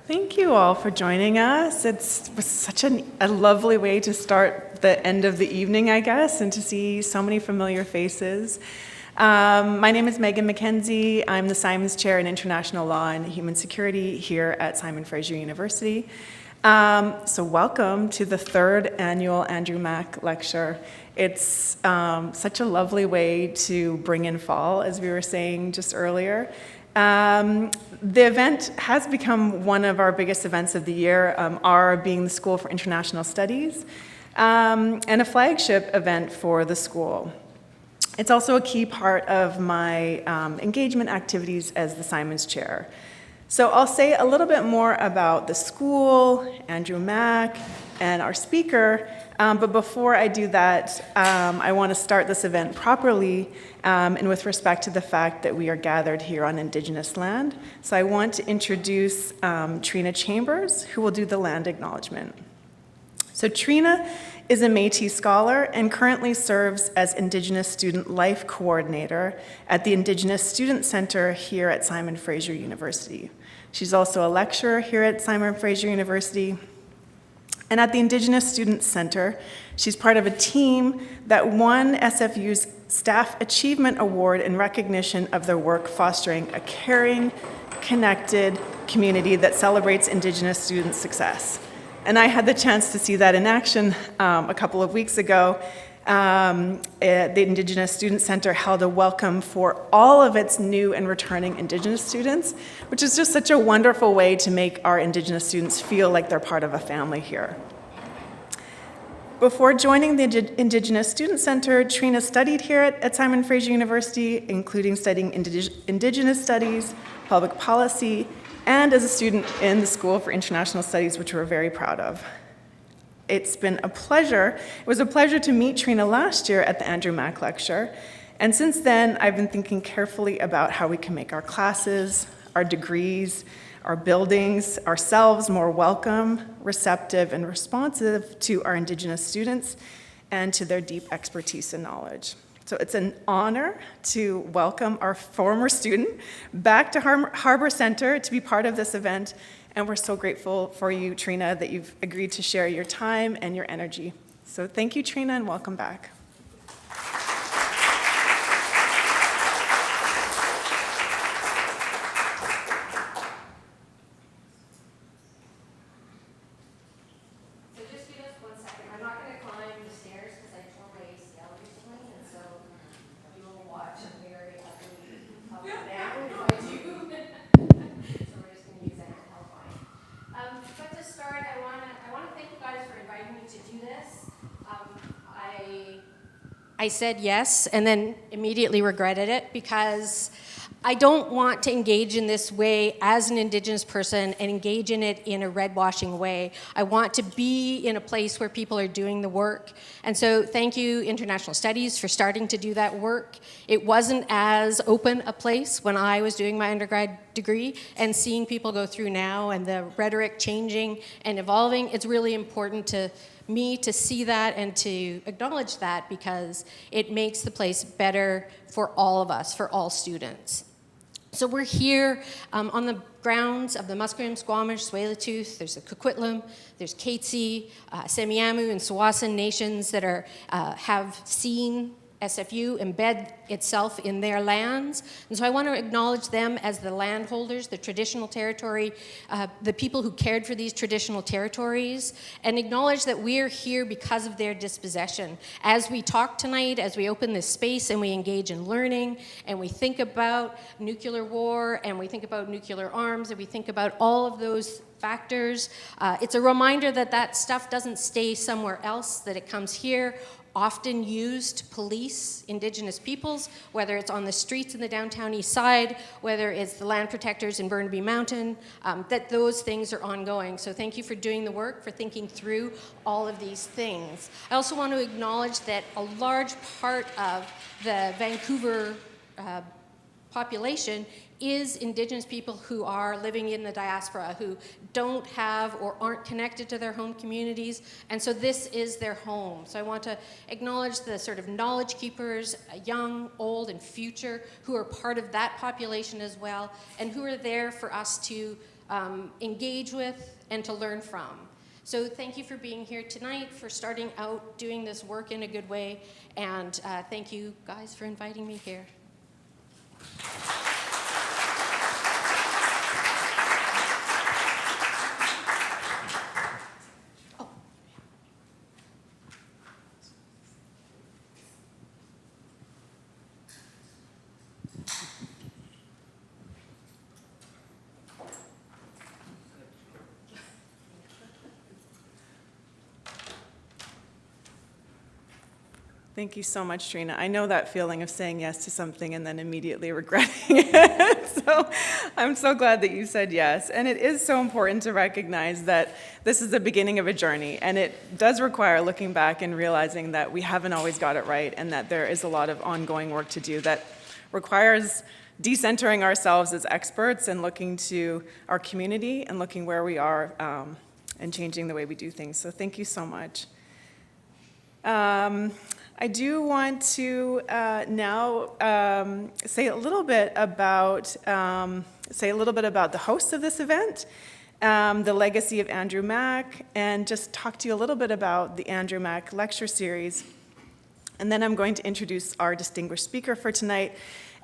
Thank you all for joining us. It was such a lovely way to start the end of the evening, I guess, and to see so many familiar faces. My name is Megan McKenzie. I'm the Simons Chair in International Law and Human Security here at Simon Fraser University. So welcome to the third annual Andrew Mack Lecture. It's such a lovely way to bring in fall, as we were saying just earlier. The event has become one of our biggest events of the year, our being the School for International Studies, and a flagship event for the school. It's also a key part of my engagement activities as the Simons Chair. So I'll say a little bit more about the school, Andrew Mack, and our speaker, but before I do that, I want to start this event properly and with respect to the fact that we are gathered here on Indigenous land. So I want to introduce Trina Chambers, who will do the land acknowledgement. So Trina is a Métis scholar and currently serves as Indigenous Student Life Coordinator at the Indigenous Student Center here at Simon Fraser University. She's also a lecturer here at Simon Fraser University. And at the Indigenous Student Center, she's part of a team that won SFU's Staff Achievement Award in recognition of their work fostering a caring, connected community that celebrates Indigenous student success. And I had the chance to see that in action a couple of weeks ago. The Indigenous Student Center held a welcome for all of its new and returning Indigenous students, which is just such a wonderful way to make our Indigenous students feel like they're part of a family here. Before joining the Indigenous Student Center, Trina studied here at Simon Fraser University, including studying Indigenous Studies, public policy, and as a student in the School for International Studies, which we're very proud of. It was a pleasure to meet Trina last year at the Andrew Mack Lecture, and since then I've been thinking carefully about how we can make our classes, our degrees, our buildings, ourselves more welcome, receptive, and responsive to our Indigenous students and to their deep expertise and knowledge. So it's an honor to welcome our former student back to Harbor Center to be part of this event. And we're so grateful for you, Trina, that you've agreed to share your time and your energy. So thank you, Trina, and welcome back. So just give us 1 second. I'm not going to climb the stairs because I tore my ACL recently, and so you will watch a very ugly up and down if I do. So we're just going to use a handheld mic. But to start, I want to thank you guys for inviting me to do this. I said yes and then immediately regretted it because I don't want to engage in this way as an Indigenous person and engage in it in a red-washing way. I want to be in a place where people are doing the work. And so thank you, International Studies, for starting to do that work. It wasn't as open a place when I was doing my undergrad degree, and seeing people go through now and the rhetoric changing and evolving, it's really important to me to see that and to acknowledge that because it makes the place better for all of us, for all students. So we're here on the grounds of the Musqueam, Squamish, Tsleil-Waututh, there's the Coquitlam, there's Katzie, Semiahmoo, and Tsawwassen nations that have seen SFU embed itself in their lands. And so I want to acknowledge them as the landholders, the traditional territory, the people who cared for these traditional territories, and acknowledge that we're here because of their dispossession. As we talk tonight, as we open this space and we engage in learning, and we think about nuclear war, and we think about nuclear arms, and we think about all of those factors, it's a reminder that that stuff doesn't stay somewhere else, that it comes here, often used to police Indigenous peoples, whether it's on the streets in the downtown east side, whether it's the land protectors in Burnaby Mountain, that those things are ongoing. So thank you for doing the work, for thinking through all of these things. I also want to acknowledge that a large part of the Vancouver population is Indigenous people who are living in the diaspora, who don't have or aren't connected to their home communities, and so this is their home. So I want to acknowledge the sort of knowledge keepers, young, old, and future, who are part of that population as well, and who are there for us to engage with, and to learn from. So thank you for being here tonight, for starting out doing this work in a good way, and thank you guys for inviting me here. Thank you so much, Trina. I know that feeling of saying yes to something and then immediately regretting it. So I'm so glad that you said yes. And it is so important to recognize that this is the beginning of a journey, and it does require looking back and realizing that we haven't always got it right, and that there is a lot of ongoing work to do that requires decentering ourselves as experts and looking to our community and looking where we are and changing the way we do things. So thank you so much. I do want to now say a little bit about the hosts of this event, the legacy of Andrew Mack, and just talk to you a little bit about the Andrew Mack lecture series. And then I'm going to introduce our distinguished speaker for tonight,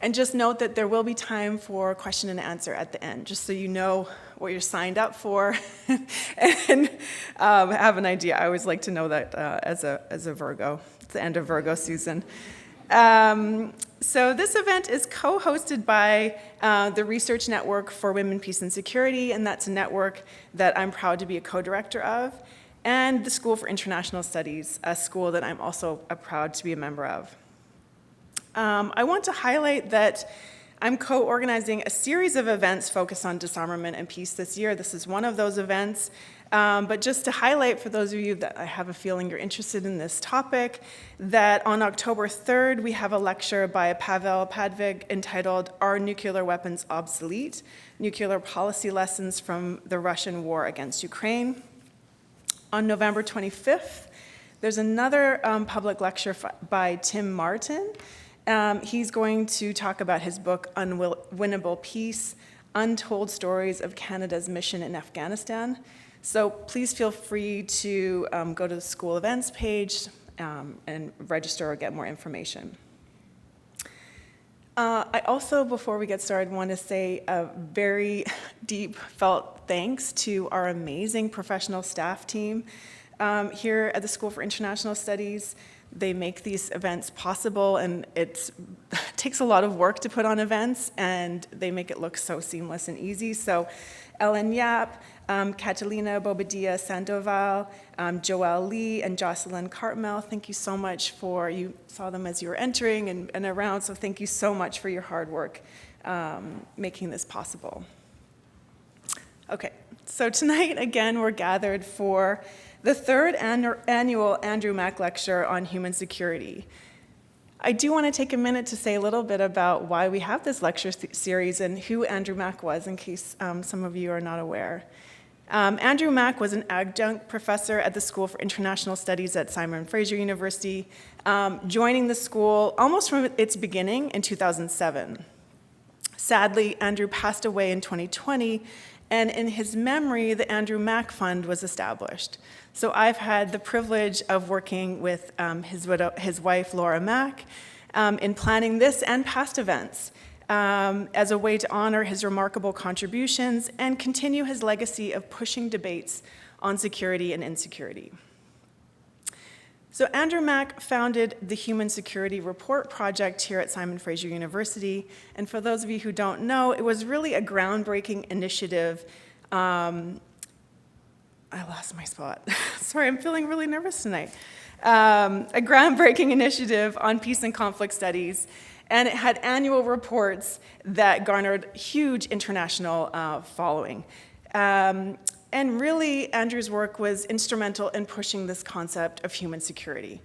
and just note that there will be time for question and answer at the end, just so you know what you're signed up for and have an idea. I always like to know that as a Virgo. It's the end of Virgo season. So this event is co-hosted by the Research Network for Women, Peace, and Security, and that's a network that I'm proud to be a co-director of, and the School for International Studies, a school that I'm also proud to be a member of. I want to highlight that I'm co-organizing a series of events focused on disarmament and peace this year. This is one of those events. But just to highlight for those of you that I have a feeling you're interested in this topic, that on October 3rd, we have a lecture by Pavel Padvig entitled Are Nuclear Weapons Obsolete? Nuclear Policy Lessons from the Russian War Against Ukraine. On November 25th, there's another public lecture by Tim Martin. He's going to talk about his book, Unwinnable Peace, Untold Stories of Canada's Mission in Afghanistan. So please feel free to go to the school events page and register or get more information. I also, before we get started, want to say a very deep felt thanks to our amazing professional staff team here at the School for International Studies. They make these events possible, and it takes a lot of work to put on events, and they make it look so seamless and easy. So Ellen Yap, Catalina Bobadilla Sandoval, Joelle Lee, and Jocelyn Cartmel, thank you so much for, you saw them as you were entering and around, so thank you so much for your hard work making this possible. Okay, so tonight, again, we're gathered for the third annual Andrew Mack Lecture on Human Security. I do want to take a minute to say a little bit about why we have this lecture series and who Andrew Mack was, in case some of you are not aware. Andrew Mack was an adjunct professor at the School for International Studies at Simon Fraser University, joining the school almost from its beginning in 2007. Sadly, Andrew passed away in 2020, and in his memory, the Andrew Mack Fund was established. So I've had the privilege of working with his wife, Laura Mack, in planning this and past events as a way to honor his remarkable contributions and continue his legacy of pushing debates on security and insecurity. So Andrew Mack founded the Human Security Report Project here at Simon Fraser University, and for those of you who don't know, it was really a groundbreaking initiative. I lost my spot. Sorry, I'm feeling really nervous tonight. A groundbreaking initiative on peace and conflict studies, and it had annual reports that garnered huge international following. And really, Andrew's work was instrumental in pushing this concept of human security.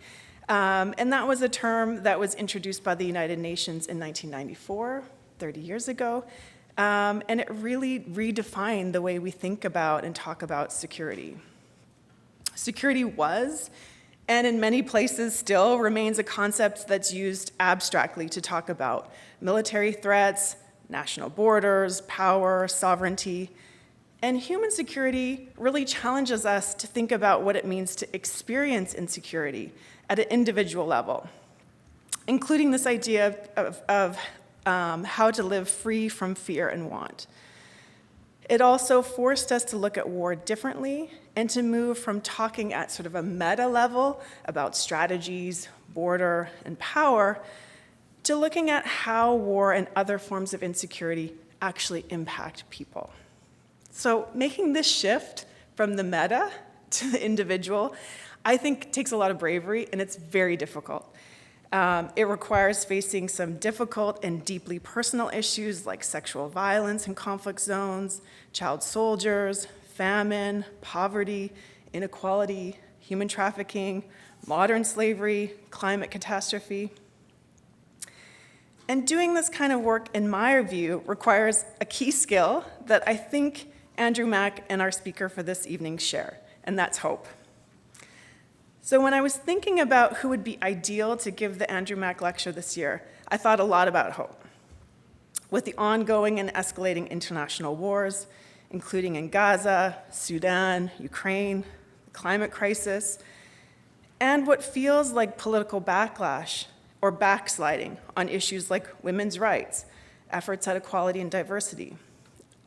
And that was a term that was introduced by the United Nations in 1994, 30 years ago. And it really redefined the way we think about and talk about security. Security was, and in many places still, remains a concept that's used abstractly to talk about military threats, national borders, power, sovereignty. And human security really challenges us to think about what it means to experience insecurity at an individual level, including this idea of how to live free from fear and want. It also forced us to look at war differently and to move from talking at sort of a meta level about strategies, border, and power to looking at how war and other forms of insecurity actually impact people. So making this shift from the meta to the individual, I think takes a lot of bravery, and it's very difficult. It requires facing some difficult and deeply personal issues like sexual violence in conflict zones, child soldiers, famine, poverty, inequality, human trafficking, modern slavery, climate catastrophe. And doing this kind of work, in my view, requires a key skill that I think Andrew Mack and our speaker for this evening share, and that's hope. So when I was thinking about who would be ideal to give the Andrew Mack lecture this year, I thought a lot about hope. With the ongoing and escalating international wars, including in Gaza, Sudan, Ukraine, the climate crisis, and what feels like political backlash or backsliding on issues like women's rights, efforts at equality and diversity,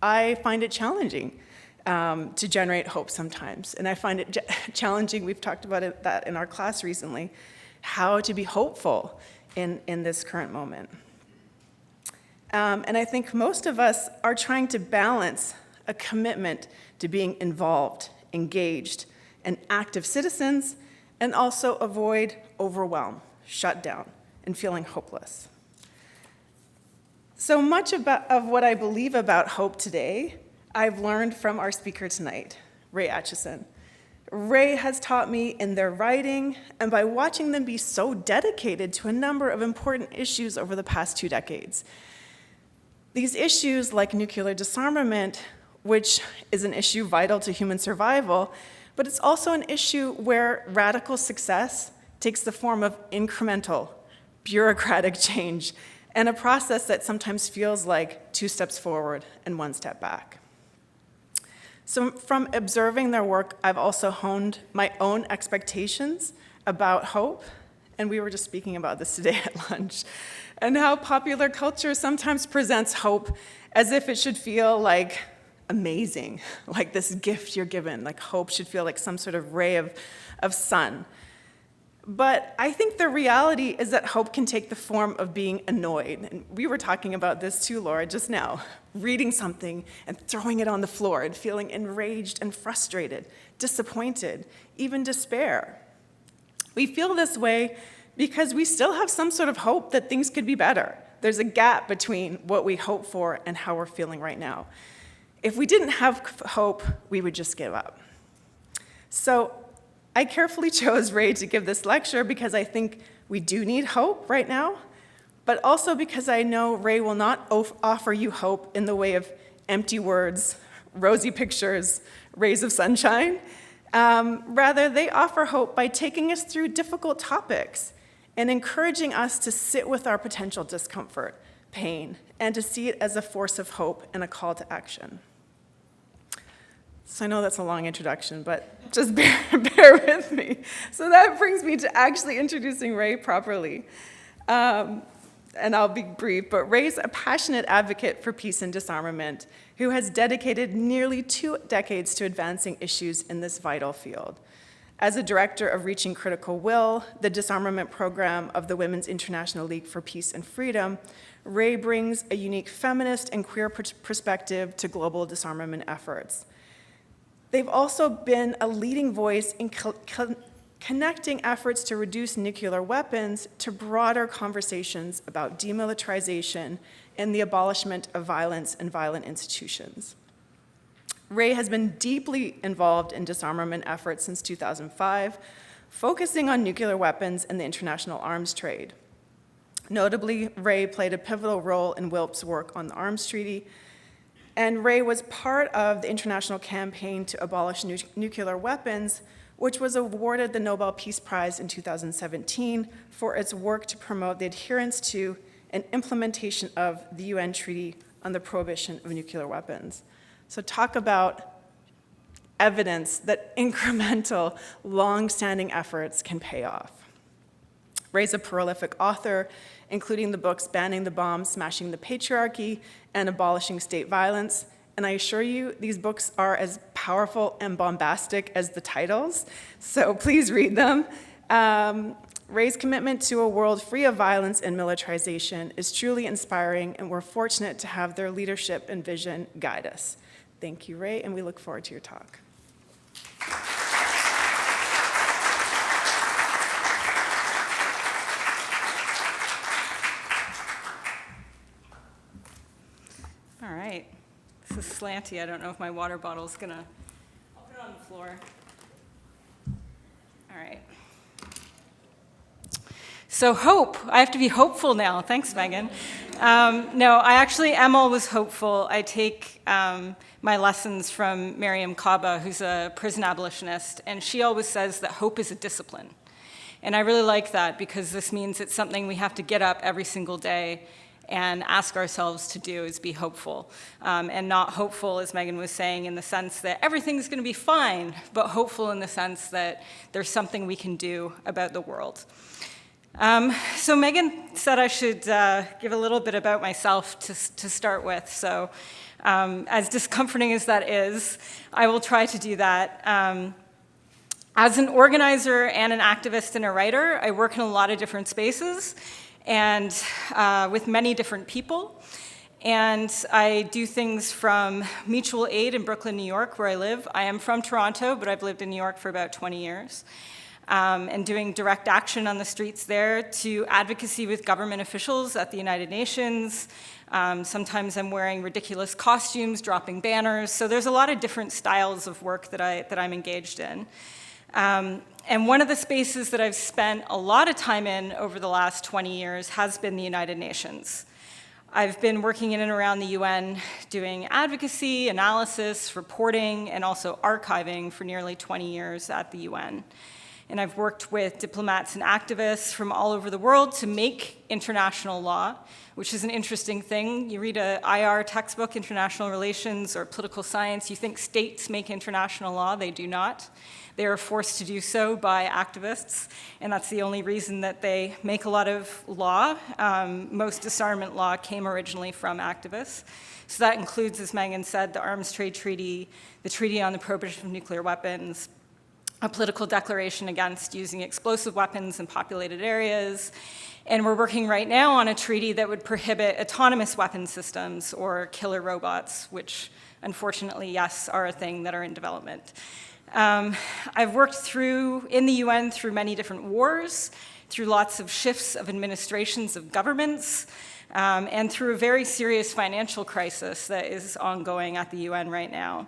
I find it challenging to generate hope sometimes. And I find it challenging, we've talked about that in our class recently, how to be hopeful in this current moment. And I think most of us are trying to balance a commitment to being involved, engaged, and active citizens, and also avoid overwhelm, shut down, and feeling hopeless. So much of what I believe about hope today, I've learned from our speaker tonight, Ray Acheson. Ray has taught me in their writing and by watching them be so dedicated to a number of important issues over the past 2 decades. These issues like nuclear disarmament, which is an issue vital to human survival, but it's also an issue where radical success takes the form of incremental, bureaucratic change, and a process that sometimes feels like 2 steps forward and 1 step back. So from observing their work, I've also honed my own expectations about hope, and we were just speaking about this today at lunch, and how popular culture sometimes presents hope as if it should feel like amazing, like this gift you're given, like hope should feel like some sort of ray of sun. But I think the reality is that hope can take the form of being annoyed. And we were talking about this too, Laura, just now. Reading something and throwing it on the floor and feeling enraged and frustrated, disappointed, even despair. We feel this way because we still have some sort of hope that things could be better. There's a gap between what we hope for and how we're feeling right now. If we didn't have hope, we would just give up. So I carefully chose Ray to give this lecture because I think we do need hope right now, but also because I know Ray will not offer you hope in the way of empty words, rosy pictures, rays of sunshine. Rather, they offer hope by taking us through difficult topics and encouraging us to sit with our potential discomfort, pain, and to see it as a force of hope and a call to action. So I know that's a long introduction, but just bear with me. So that brings me to actually introducing Ray properly. And I'll be brief, but Ray's a passionate advocate for peace and disarmament who has dedicated nearly 2 decades to advancing issues in this vital field. As a director of Reaching Critical Will, the disarmament program of the Women's International League for Peace and Freedom, Ray brings a unique feminist and queer perspective to global disarmament efforts. They've also been a leading voice in connecting efforts to reduce nuclear weapons to broader conversations about demilitarization and the abolishment of violence and violent institutions. Ray has been deeply involved in disarmament efforts since 2005, focusing on nuclear weapons and the international arms trade. Notably, Ray played a pivotal role in WILPF's work on the arms treaty, and Ray was part of the international campaign to abolish nuclear weapons, which was awarded the Nobel Peace Prize in 2017 for its work to promote the adherence to and implementation of the UN Treaty on the Prohibition of Nuclear Weapons. So talk about evidence that incremental, long-standing efforts can pay off. Ray's a prolific author, including the books Banning the Bomb, Smashing the Patriarchy, and Abolishing State Violence. And I assure you, these books are as powerful and bombastic as the titles, so please read them. Ray's commitment to a world free of violence and militarization is truly inspiring, and we're fortunate to have their leadership and vision guide us. Thank you, Ray, and we look forward to your talk. All right. This is slanty. I don't know if my water bottle's gonna... I'll put it on the floor. All right. So hope. I have to be hopeful now. Thanks, Megan. No, I actually am always hopeful. I take my lessons from Mariame Kaba, who's a prison abolitionist, and she always says that hope is a discipline. And I really like that because this means it's something we have to get up every single day and ask ourselves to do, is be hopeful. And not hopeful, as Megan was saying, in the sense that everything's going to be fine, but hopeful in the sense that there's something we can do about the world. So Megan said I should give a little bit about myself to start with. So as discomforting as that is, I will try to do that. As an organizer and an activist and a writer, I work in a lot of different spaces and with many different people. And I do things from mutual aid in Brooklyn, New York, where I live. I am from Toronto, but I've lived in New York for about 20 years. And doing direct action on the streets there, to advocacy with government officials at the United Nations. Sometimes I'm wearing ridiculous costumes, dropping banners. So there's a lot of different styles of work that I'm engaged in. And one of the spaces that I've spent a lot of time in over the last 20 years has been the United Nations. I've been working in and around the UN doing advocacy, analysis, reporting, and also archiving for nearly 20 years at the UN. And I've worked with diplomats and activists from all over the world to make international law, which is an interesting thing. You read an IR textbook, international relations or political science, you think states make international law. They do not. They are forced to do so by activists, and that's the only reason that they make a lot of law. Most disarmament law came originally from activists. So that includes, as Megan said, the Arms Trade Treaty, the Treaty on the Prohibition of Nuclear Weapons, a political declaration against using explosive weapons in populated areas, and we're working right now on a treaty that would prohibit autonomous weapon systems or killer robots, which unfortunately, yes, are a thing that are in development. I've worked in the UN through many different wars, through lots of shifts of administrations of governments, and through a very serious financial crisis that is ongoing at the UN right now.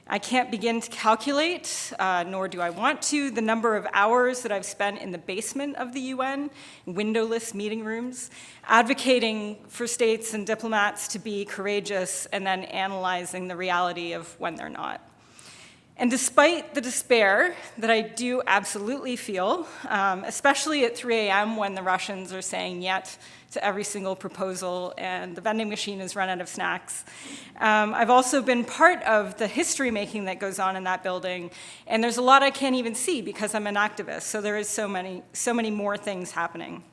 I can't begin to calculate, nor do I want to, the number of hours that I've spent in the basement of the UN, windowless meeting rooms, advocating for states and diplomats to be courageous and then analyzing the reality of when they're not. And despite the despair that I do absolutely feel, especially at 3 a.m. when the Russians are saying yet to every single proposal and the vending machine has run out of snacks, I've also been part of the history making that goes on in that building, and there's a lot I can't even see because I'm an activist, so there is so many more things happening.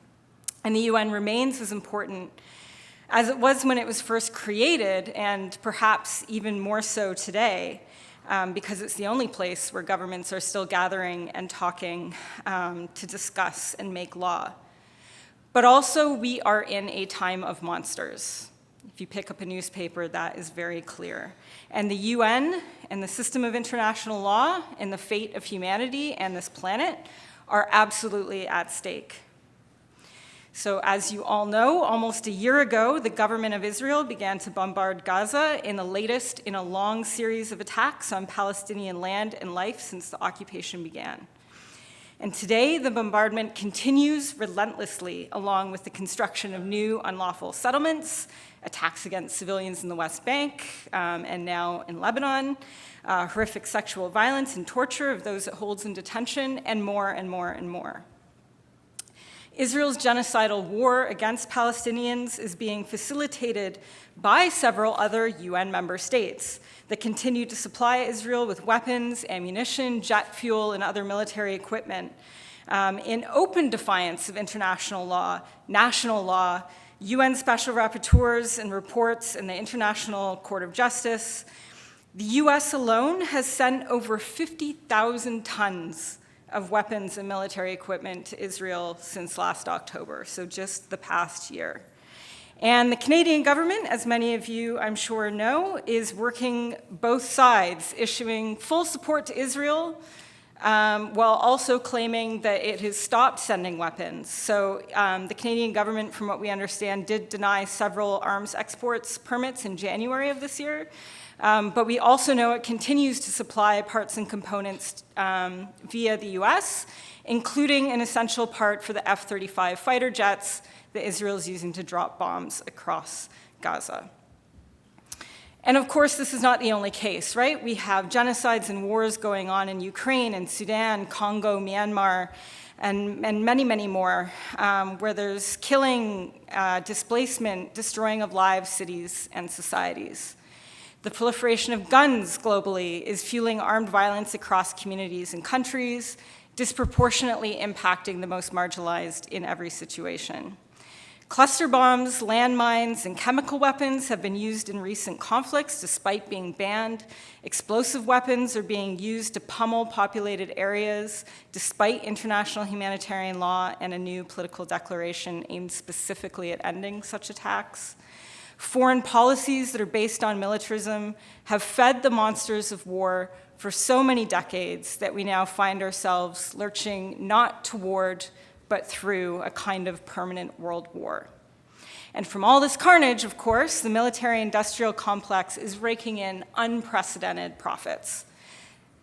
And the UN remains as important as it was when it was first created, and perhaps even more so today, because it's the only place where governments are still gathering and talking to discuss and make law. But also, we are in a time of monsters. If you pick up a newspaper, that is very clear. And the UN and the system of international law and the fate of humanity and this planet are absolutely at stake. So as you all know, almost a year ago, the government of Israel began to bombard Gaza in the latest in a long series of attacks on Palestinian land and life since the occupation began. And today, the bombardment continues relentlessly, along with the construction of new unlawful settlements, attacks against civilians in the West Bank, and now in Lebanon, horrific sexual violence and torture of those it holds in detention, and more and more and more. Israel's genocidal war against Palestinians is being facilitated by several other UN member states that continue to supply Israel with weapons, ammunition, jet fuel, and other military equipment. In open defiance of international law, national law, UN special rapporteurs and reports, and the International Court of Justice, the US alone has sent over 50,000 tons of weapons and military equipment to Israel since last October, so just the past year. And the Canadian government, as many of you I'm sure know, is working both sides, issuing full support to Israel, while also claiming that it has stopped sending weapons. So the Canadian government, from what we understand, did deny several arms exports permits in January of this year. But we also know it continues to supply parts and components via the US, including an essential part for the F-35 fighter jets that Israel is using to drop bombs across Gaza. And of course, this is not the only case, right? We have genocides and wars going on in Ukraine and Sudan, Congo, Myanmar, and many, many more, where there's killing, displacement, destroying of lives, cities, and societies. The proliferation of guns globally is fueling armed violence across communities and countries, disproportionately impacting the most marginalized in every situation. Cluster bombs, landmines, and chemical weapons have been used in recent conflicts despite being banned. Explosive weapons are being used to pummel populated areas despite international humanitarian law and a new political declaration aimed specifically at ending such attacks. Foreign policies that are based on militarism have fed the monsters of war for so many decades that we now find ourselves lurching not toward, but through a kind of permanent world war. And from all this carnage, of course, the military-industrial complex is raking in unprecedented profits.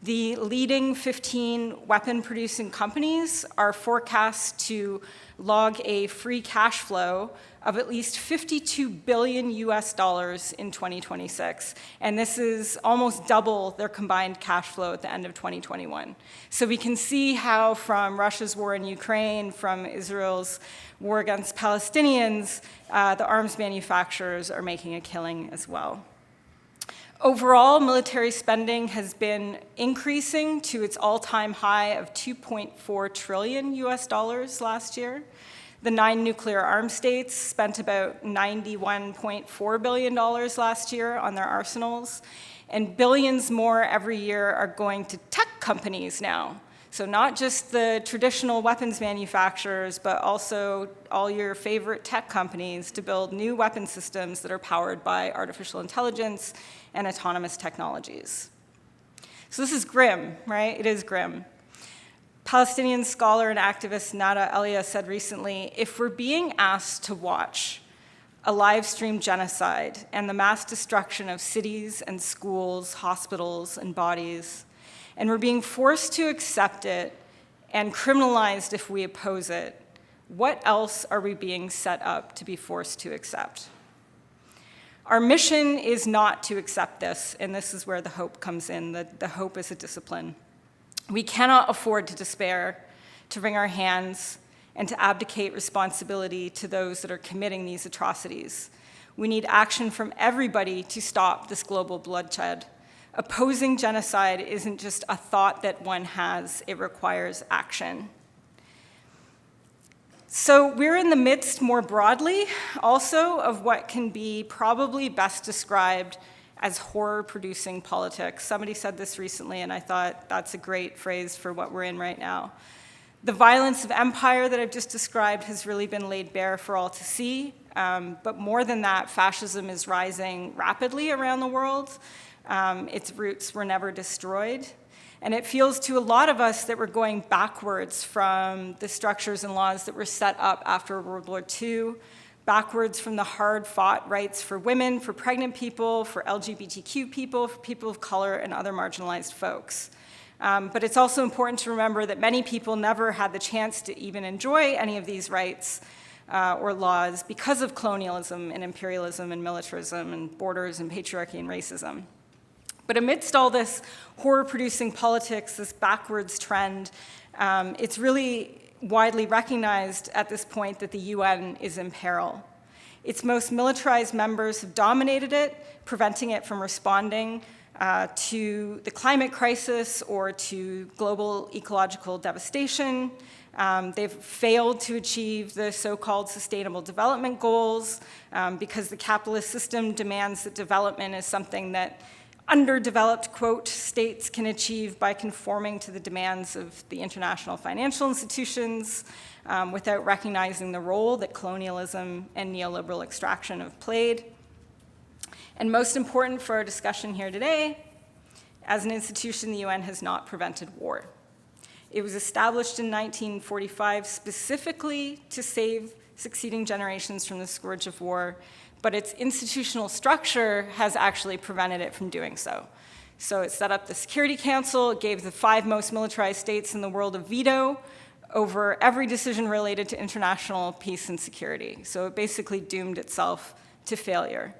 The leading 15 weapon-producing companies are forecast to log a free cash flow of at least $52 billion in 2026. And this is almost double their combined cash flow at the end of 2021. So we can see how from Russia's war in Ukraine, from Israel's war against Palestinians, the arms manufacturers are making a killing as well. Overall, military spending has been increasing to its all-time high of $2.4 trillion last year. The 9 nuclear armed states spent about $91.4 billion last year on their arsenals, and billions more every year are going to tech companies now. So not just the traditional weapons manufacturers, but also all your favorite tech companies to build new weapon systems that are powered by artificial intelligence and autonomous technologies. So this is grim, right? It is grim. Palestinian scholar and activist Nada Elia said recently, if we're being asked to watch a live-stream genocide and the mass destruction of cities and schools, hospitals, and bodies, and we're being forced to accept it and criminalized if we oppose it, what else are we being set up to be forced to accept? Our mission is not to accept this, and this is where the hope comes in. The hope is a discipline. We cannot afford to despair, to wring our hands, and to abdicate responsibility to those that are committing these atrocities. We need action from everybody to stop this global bloodshed. Opposing genocide isn't just a thought that one has, it requires action. So we're in the midst, more broadly, also of what can be probably best described as horror-producing politics. Somebody said this recently, and I thought that's a great phrase for what we're in right now. The violence of empire that I've just described has really been laid bare for all to see, but more than that, fascism is rising rapidly around the world. Its roots were never destroyed. And it feels to a lot of us that we're going backwards from the structures and laws that were set up after World War II, backwards from the hard-fought rights for women, for pregnant people, for LGBTQ people, for people of color, and other marginalized folks. But it's also important to remember that many people never had the chance to even enjoy any of these rights or laws because of colonialism and imperialism and militarism and borders and patriarchy and racism. But amidst all this horror-producing politics, this backwards trend, it's really widely recognized at this point that the UN is in peril. Its most militarized members have dominated it, preventing it from responding to the climate crisis or to global ecological devastation. They've failed to achieve the so-called sustainable development goals because the capitalist system demands that development is something that underdeveloped, quote, states can achieve by conforming to the demands of the international financial institutions without recognizing the role that colonialism and neoliberal extraction have played. And most important for our discussion here today, as an institution, the UN has not prevented war. It was established in 1945 specifically to save succeeding generations from the scourge of war, but its institutional structure has actually prevented it from doing so. So it set up the Security Council, it gave the 5 most militarized states in the world a veto over every decision related to international peace and security. So it basically doomed itself to failure.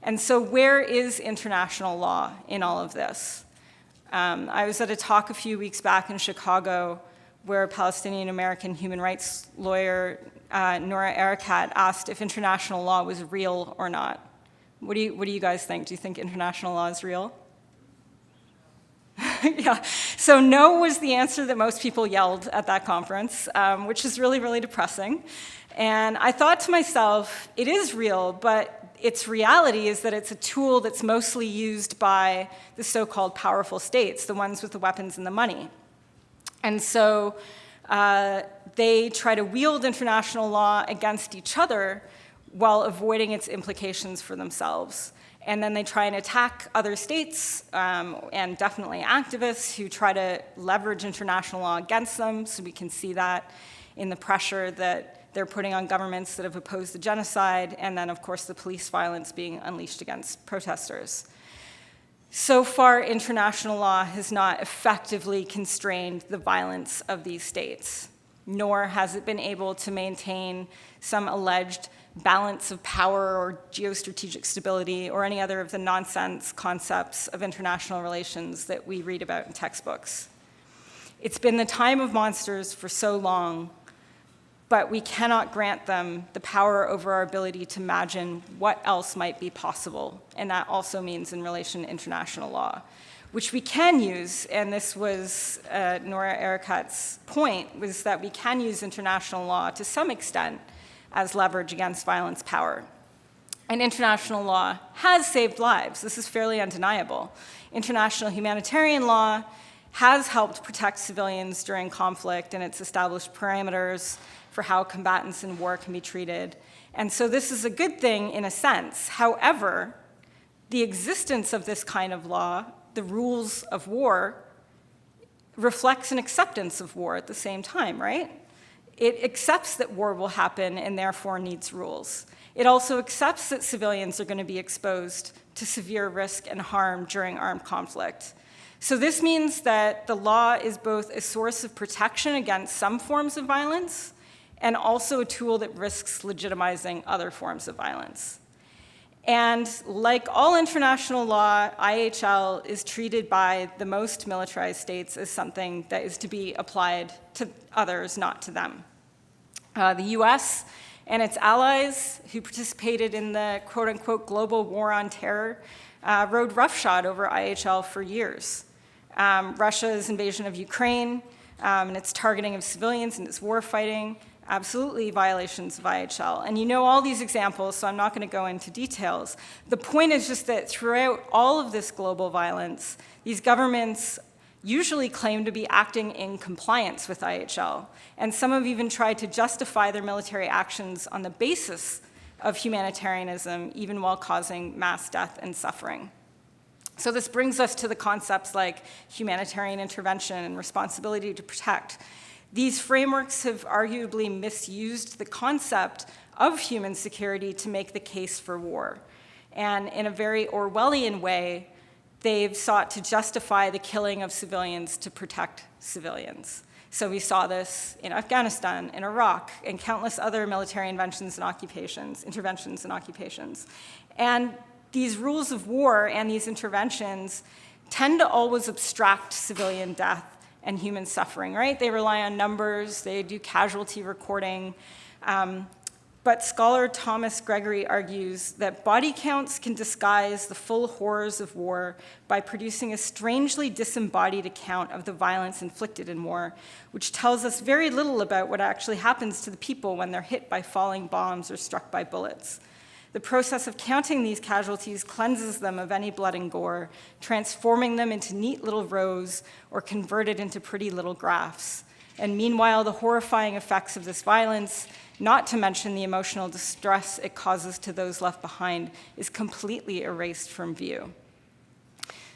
And so where is international law in all of this? I was at a talk a few weeks back in Chicago where Palestinian-American human rights lawyer Noura Erakat asked if international law was real or not. What do you guys think? Do you think international law is real? Yeah, so no was the answer that most people yelled at that conference, which is really, really depressing. And I thought to myself, it is real, but its reality is that it's a tool that's mostly used by the so-called powerful states, the ones with the weapons and the money. And so they try to wield international law against each other while avoiding its implications for themselves. And then they try and attack other states and definitely activists who try to leverage international law against them. So we can see that in the pressure that they're putting on governments that have opposed the genocide, and then, of course, the police violence being unleashed against protesters. So far, international law has not effectively constrained the violence of these states, nor has it been able to maintain some alleged balance of power or geostrategic stability or any other of the nonsense concepts of international relations that we read about in textbooks. It's been the time of monsters for so long, but we cannot grant them the power over our ability to imagine what else might be possible, and that also means in relation to international law, which we can use, and this was Noura Erakat's point, was that we can use international law to some extent as leverage against violence power. And international law has saved lives. This is fairly undeniable. International humanitarian law has helped protect civilians during conflict, and it's established parameters for how combatants in war can be treated. And so this is a good thing in a sense. However, the existence of this kind of law, the rules of war, reflects an acceptance of war at the same time, right? It accepts that war will happen and therefore needs rules. It also accepts that civilians are going to be exposed to severe risk and harm during armed conflict. So this means that the law is both a source of protection against some forms of violence and also a tool that risks legitimizing other forms of violence. And like all international law, IHL is treated by the most militarized states as something that is to be applied to others, not to them. The US and its allies who participated in the quote-unquote global war on terror rode roughshod over IHL for years. Russia's invasion of Ukraine and its targeting of civilians and its war fighting, absolutely violations of IHL. And you know all these examples, so I'm not going to go into details. The point is just that throughout all of this global violence, these governments usually claim to be acting in compliance with IHL. And some have even tried to justify their military actions on the basis of humanitarianism, even while causing mass death and suffering. So this brings us to the concepts like humanitarian intervention and responsibility to protect. These frameworks have arguably misused the concept of human security to make the case for war. And in a very Orwellian way, they've sought to justify the killing of civilians to protect civilians. So we saw this in Afghanistan, in Iraq, and countless other military interventions and occupations. And these rules of war and these interventions tend to always abstract civilian death and human suffering, right? They rely on numbers, they do casualty recording. But scholar Thomas Gregory argues that body counts can disguise the full horrors of war by producing a strangely disembodied account of the violence inflicted in war, which tells us very little about what actually happens to the people when they're hit by falling bombs or struck by bullets. The process of counting these casualties cleanses them of any blood and gore, transforming them into neat little rows or converted into pretty little graphs. And meanwhile, the horrifying effects of this violence, not to mention the emotional distress it causes to those left behind, is completely erased from view.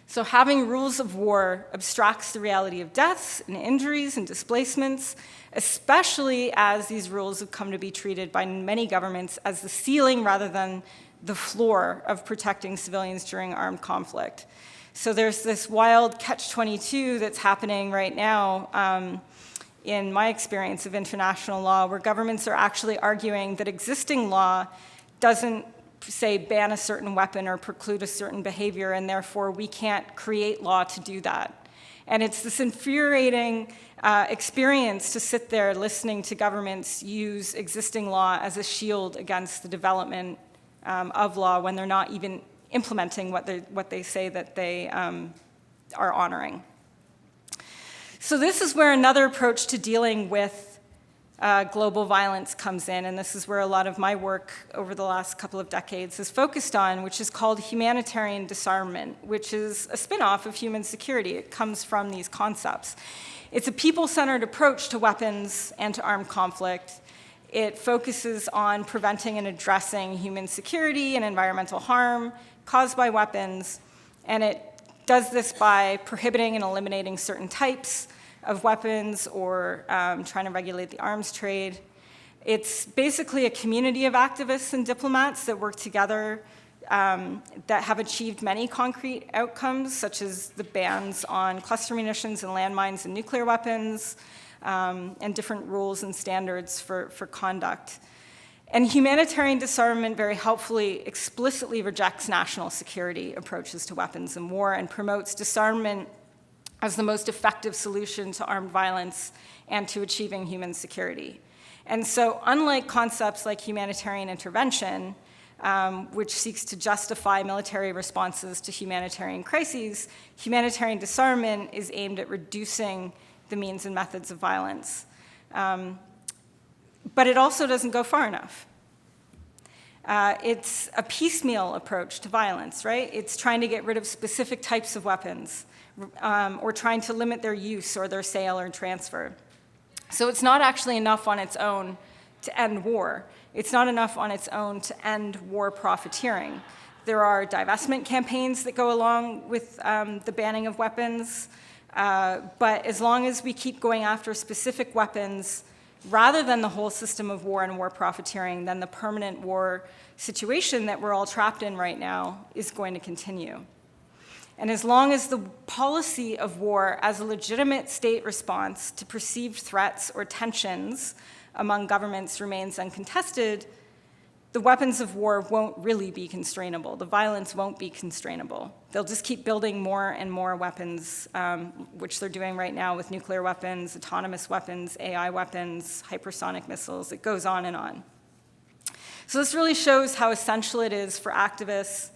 So having rules of war abstracts the reality of deaths and injuries and displacements, especially as these rules have come to be treated by many governments as the ceiling rather than the floor of protecting civilians during armed conflict. So there's this wild catch-22 that's happening right now in my experience of international law, where governments are actually arguing that existing law doesn't, say, ban a certain weapon or preclude a certain behavior, and therefore we can't create law to do that. And it's this infuriating experience to sit there listening to governments use existing law as a shield against the development of law when they're not even implementing what they say that they are honoring. So this is where another approach to dealing with global violence comes in, and this is where a lot of my work over the last couple of decades is focused on, which is called humanitarian disarmament, which is a spin-off of human security. It comes from these concepts. It's a people-centered approach to weapons and to armed conflict. It focuses on preventing and addressing human security and environmental harm caused by weapons, and it does this by prohibiting and eliminating certain types of weapons or trying to regulate the arms trade. It's basically a community of activists and diplomats that work together that have achieved many concrete outcomes, such as the bans on cluster munitions and landmines and nuclear weapons, and different rules and standards for conduct. And humanitarian disarmament very helpfully explicitly rejects national security approaches to weapons and war and promotes disarmament as the most effective solution to armed violence and to achieving human security. And so unlike concepts like humanitarian intervention, which seeks to justify military responses to humanitarian crises, humanitarian disarmament is aimed at reducing the means and methods of violence. But it also doesn't go far enough. It's a piecemeal approach to violence, right? It's trying to get rid of specific types of weapons or trying to limit their use or their sale or transfer. So it's not actually enough on its own to end war. It's not enough on its own to end war profiteering. There are divestment campaigns that go along with the banning of weapons, but as long as we keep going after specific weapons, rather than the whole system of war and war profiteering, then the permanent war situation that we're all trapped in right now is going to continue. And as long as the policy of war as a legitimate state response to perceived threats or tensions among governments remains uncontested, the weapons of war won't really be constrainable. The violence won't be constrainable. They'll just keep building more and more weapons, which they're doing right now with nuclear weapons, autonomous weapons, AI weapons, hypersonic missiles. It goes on and on. So this really shows how essential it is for activists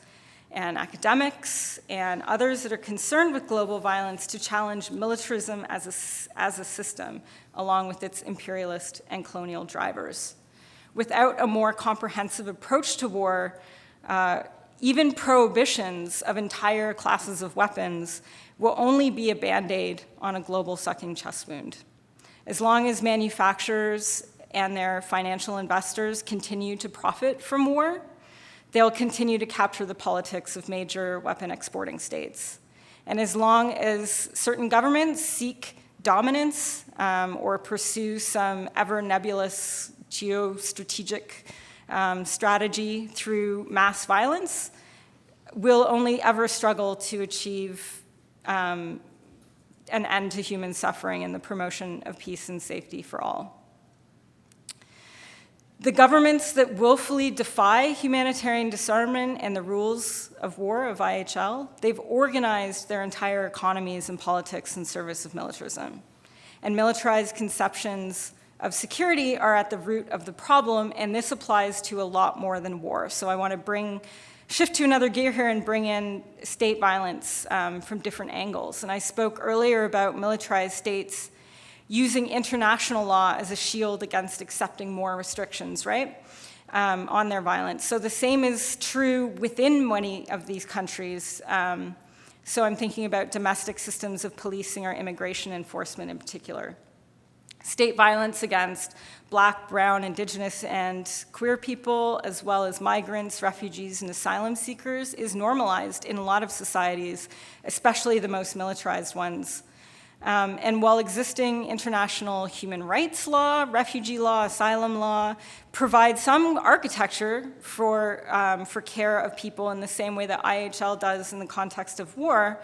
and academics and others that are concerned with global violence to challenge militarism as a system, along with its imperialist and colonial drivers. Without a more comprehensive approach to war, even prohibitions of entire classes of weapons will only be a Band-Aid on a global sucking chest wound. As long as manufacturers and their financial investors continue to profit from war, they'll continue to capture the politics of major weapon exporting states. And as long as certain governments seek dominance or pursue some ever nebulous geostrategic strategy through mass violence, we'll only ever struggle to achieve an end to human suffering and the promotion of peace and safety for all. The governments that willfully defy humanitarian disarmament and the rules of war of IHL, they've organized their entire economies and politics in service of militarism. And militarized conceptions of security are at the root of the problem, and this applies to a lot more than war. So I want to shift to another gear here and bring in state violence from different angles. And I spoke earlier about militarized states using international law as a shield against accepting more restrictions, right, on their violence. So the same is true within many of these countries. So I'm thinking about domestic systems of policing or immigration enforcement in particular. State violence against Black, Brown, Indigenous, and queer people, as well as migrants, refugees, and asylum seekers, is normalized in a lot of societies, especially the most militarized ones. And while existing international human rights law, refugee law, asylum law provide some architecture for care of people in the same way that IHL does in the context of war,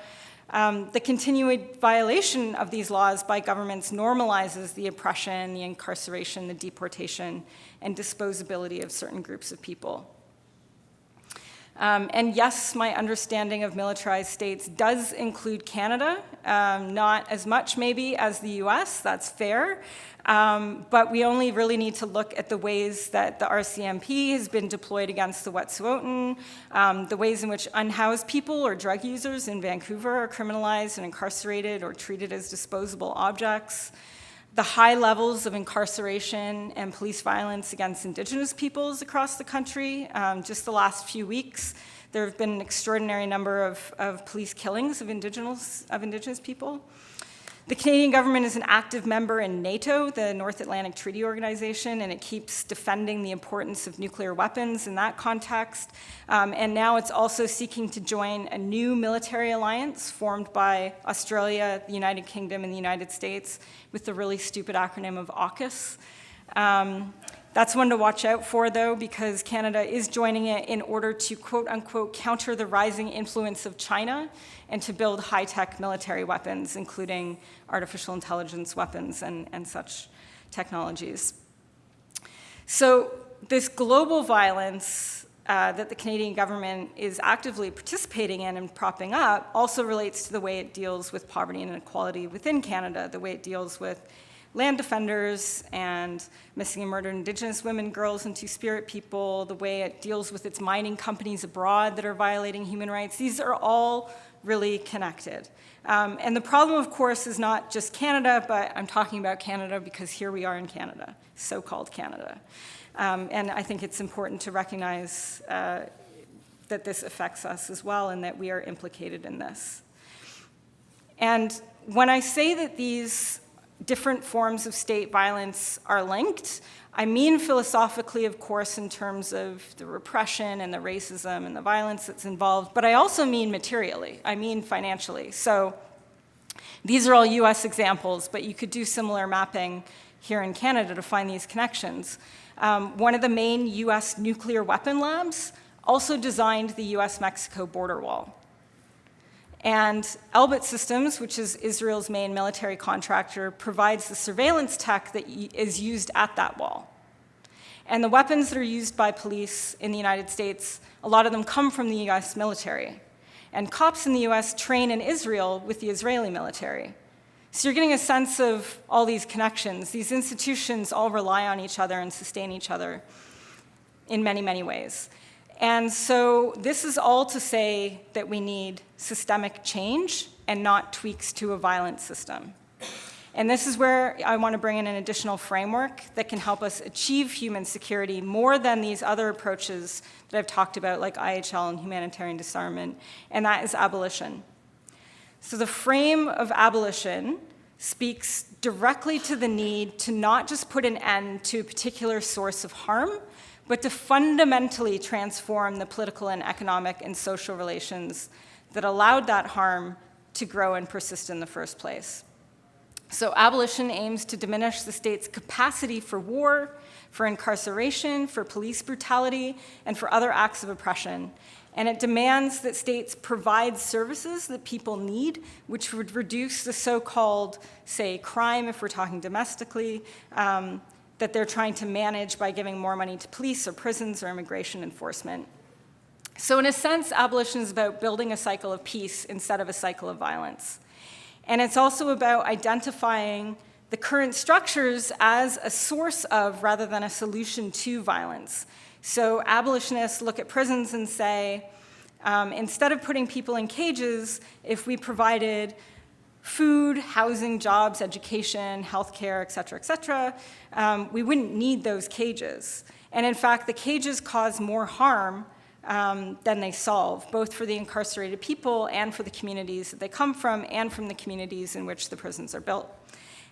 the continued violation of these laws by governments normalizes the oppression, the incarceration, the deportation, and disposability of certain groups of people. And yes, my understanding of militarized states does include Canada, not as much maybe as the US, that's fair, but we only really need to look at the ways that the RCMP has been deployed against the Wet'suwet'en, the ways in which unhoused people or drug users in Vancouver are criminalized and incarcerated or treated as disposable objects, the high levels of incarceration and police violence against Indigenous peoples across the country. Just the last few weeks, there have been an extraordinary number of police killings of Indigenous people. The Canadian government is an active member in NATO, the North Atlantic Treaty Organization, and it keeps defending the importance of nuclear weapons in that context. And now it's also seeking to join a new military alliance formed by Australia, the United Kingdom, and the United States with the really stupid acronym of AUKUS. That's one to watch out for, though, because Canada is joining it in order to, quote unquote, counter the rising influence of China and to build high-tech military weapons, including artificial intelligence weapons and such technologies. So this global violence that the Canadian government is actively participating in and propping up also relates to the way it deals with poverty and inequality within Canada, the way it deals with land defenders and missing and murdered Indigenous women, girls, and Two-Spirit people, the way it deals with its mining companies abroad that are violating human rights. These are all really connected. And the problem, of course, is not just Canada, but I'm talking about Canada because here we are in Canada, so-called Canada. And I think it's important to recognize that this affects us as well and that we are implicated in this. And when I say that these different forms of state violence are linked, I mean philosophically, of course, in terms of the repression and the racism and the violence that's involved, but I also mean materially, I mean financially. So these are all US examples, but you could do similar mapping here in Canada to find these connections. One of the main US nuclear weapon labs also designed the US-Mexico border wall. And Elbit Systems, which is Israel's main military contractor, provides the surveillance tech that is used at that wall. And the weapons that are used by police in the United States, a lot of them come from the US military. And cops in the US train in Israel with the Israeli military. So you're getting a sense of all these connections. These institutions all rely on each other and sustain each other in many, many ways. And so this is all to say that we need systemic change and not tweaks to a violent system. And this is where I want to bring in an additional framework that can help us achieve human security more than these other approaches that I've talked about, like IHL and humanitarian disarmament, and that is abolition. So the frame of abolition speaks directly to the need to not just put an end to a particular source of harm, but to fundamentally transform the political and economic and social relations that allowed that harm to grow and persist in the first place. So abolition aims to diminish the state's capacity for war, for incarceration, for police brutality, and for other acts of oppression. And it demands that states provide services that people need, which would reduce the so-called, say, crime, if we're talking domestically, that they're trying to manage by giving more money to police or prisons or immigration enforcement. So in a sense, abolition is about building a cycle of peace instead of a cycle of violence. And it's also about identifying the current structures as a source of rather than a solution to violence. So abolitionists look at prisons and say, instead of putting people in cages, if we provided food, housing, jobs, education, healthcare, et cetera, we wouldn't need those cages. And in fact, the cages cause more harm than they solve, both for the incarcerated people and for the communities that they come from and from the communities in which the prisons are built.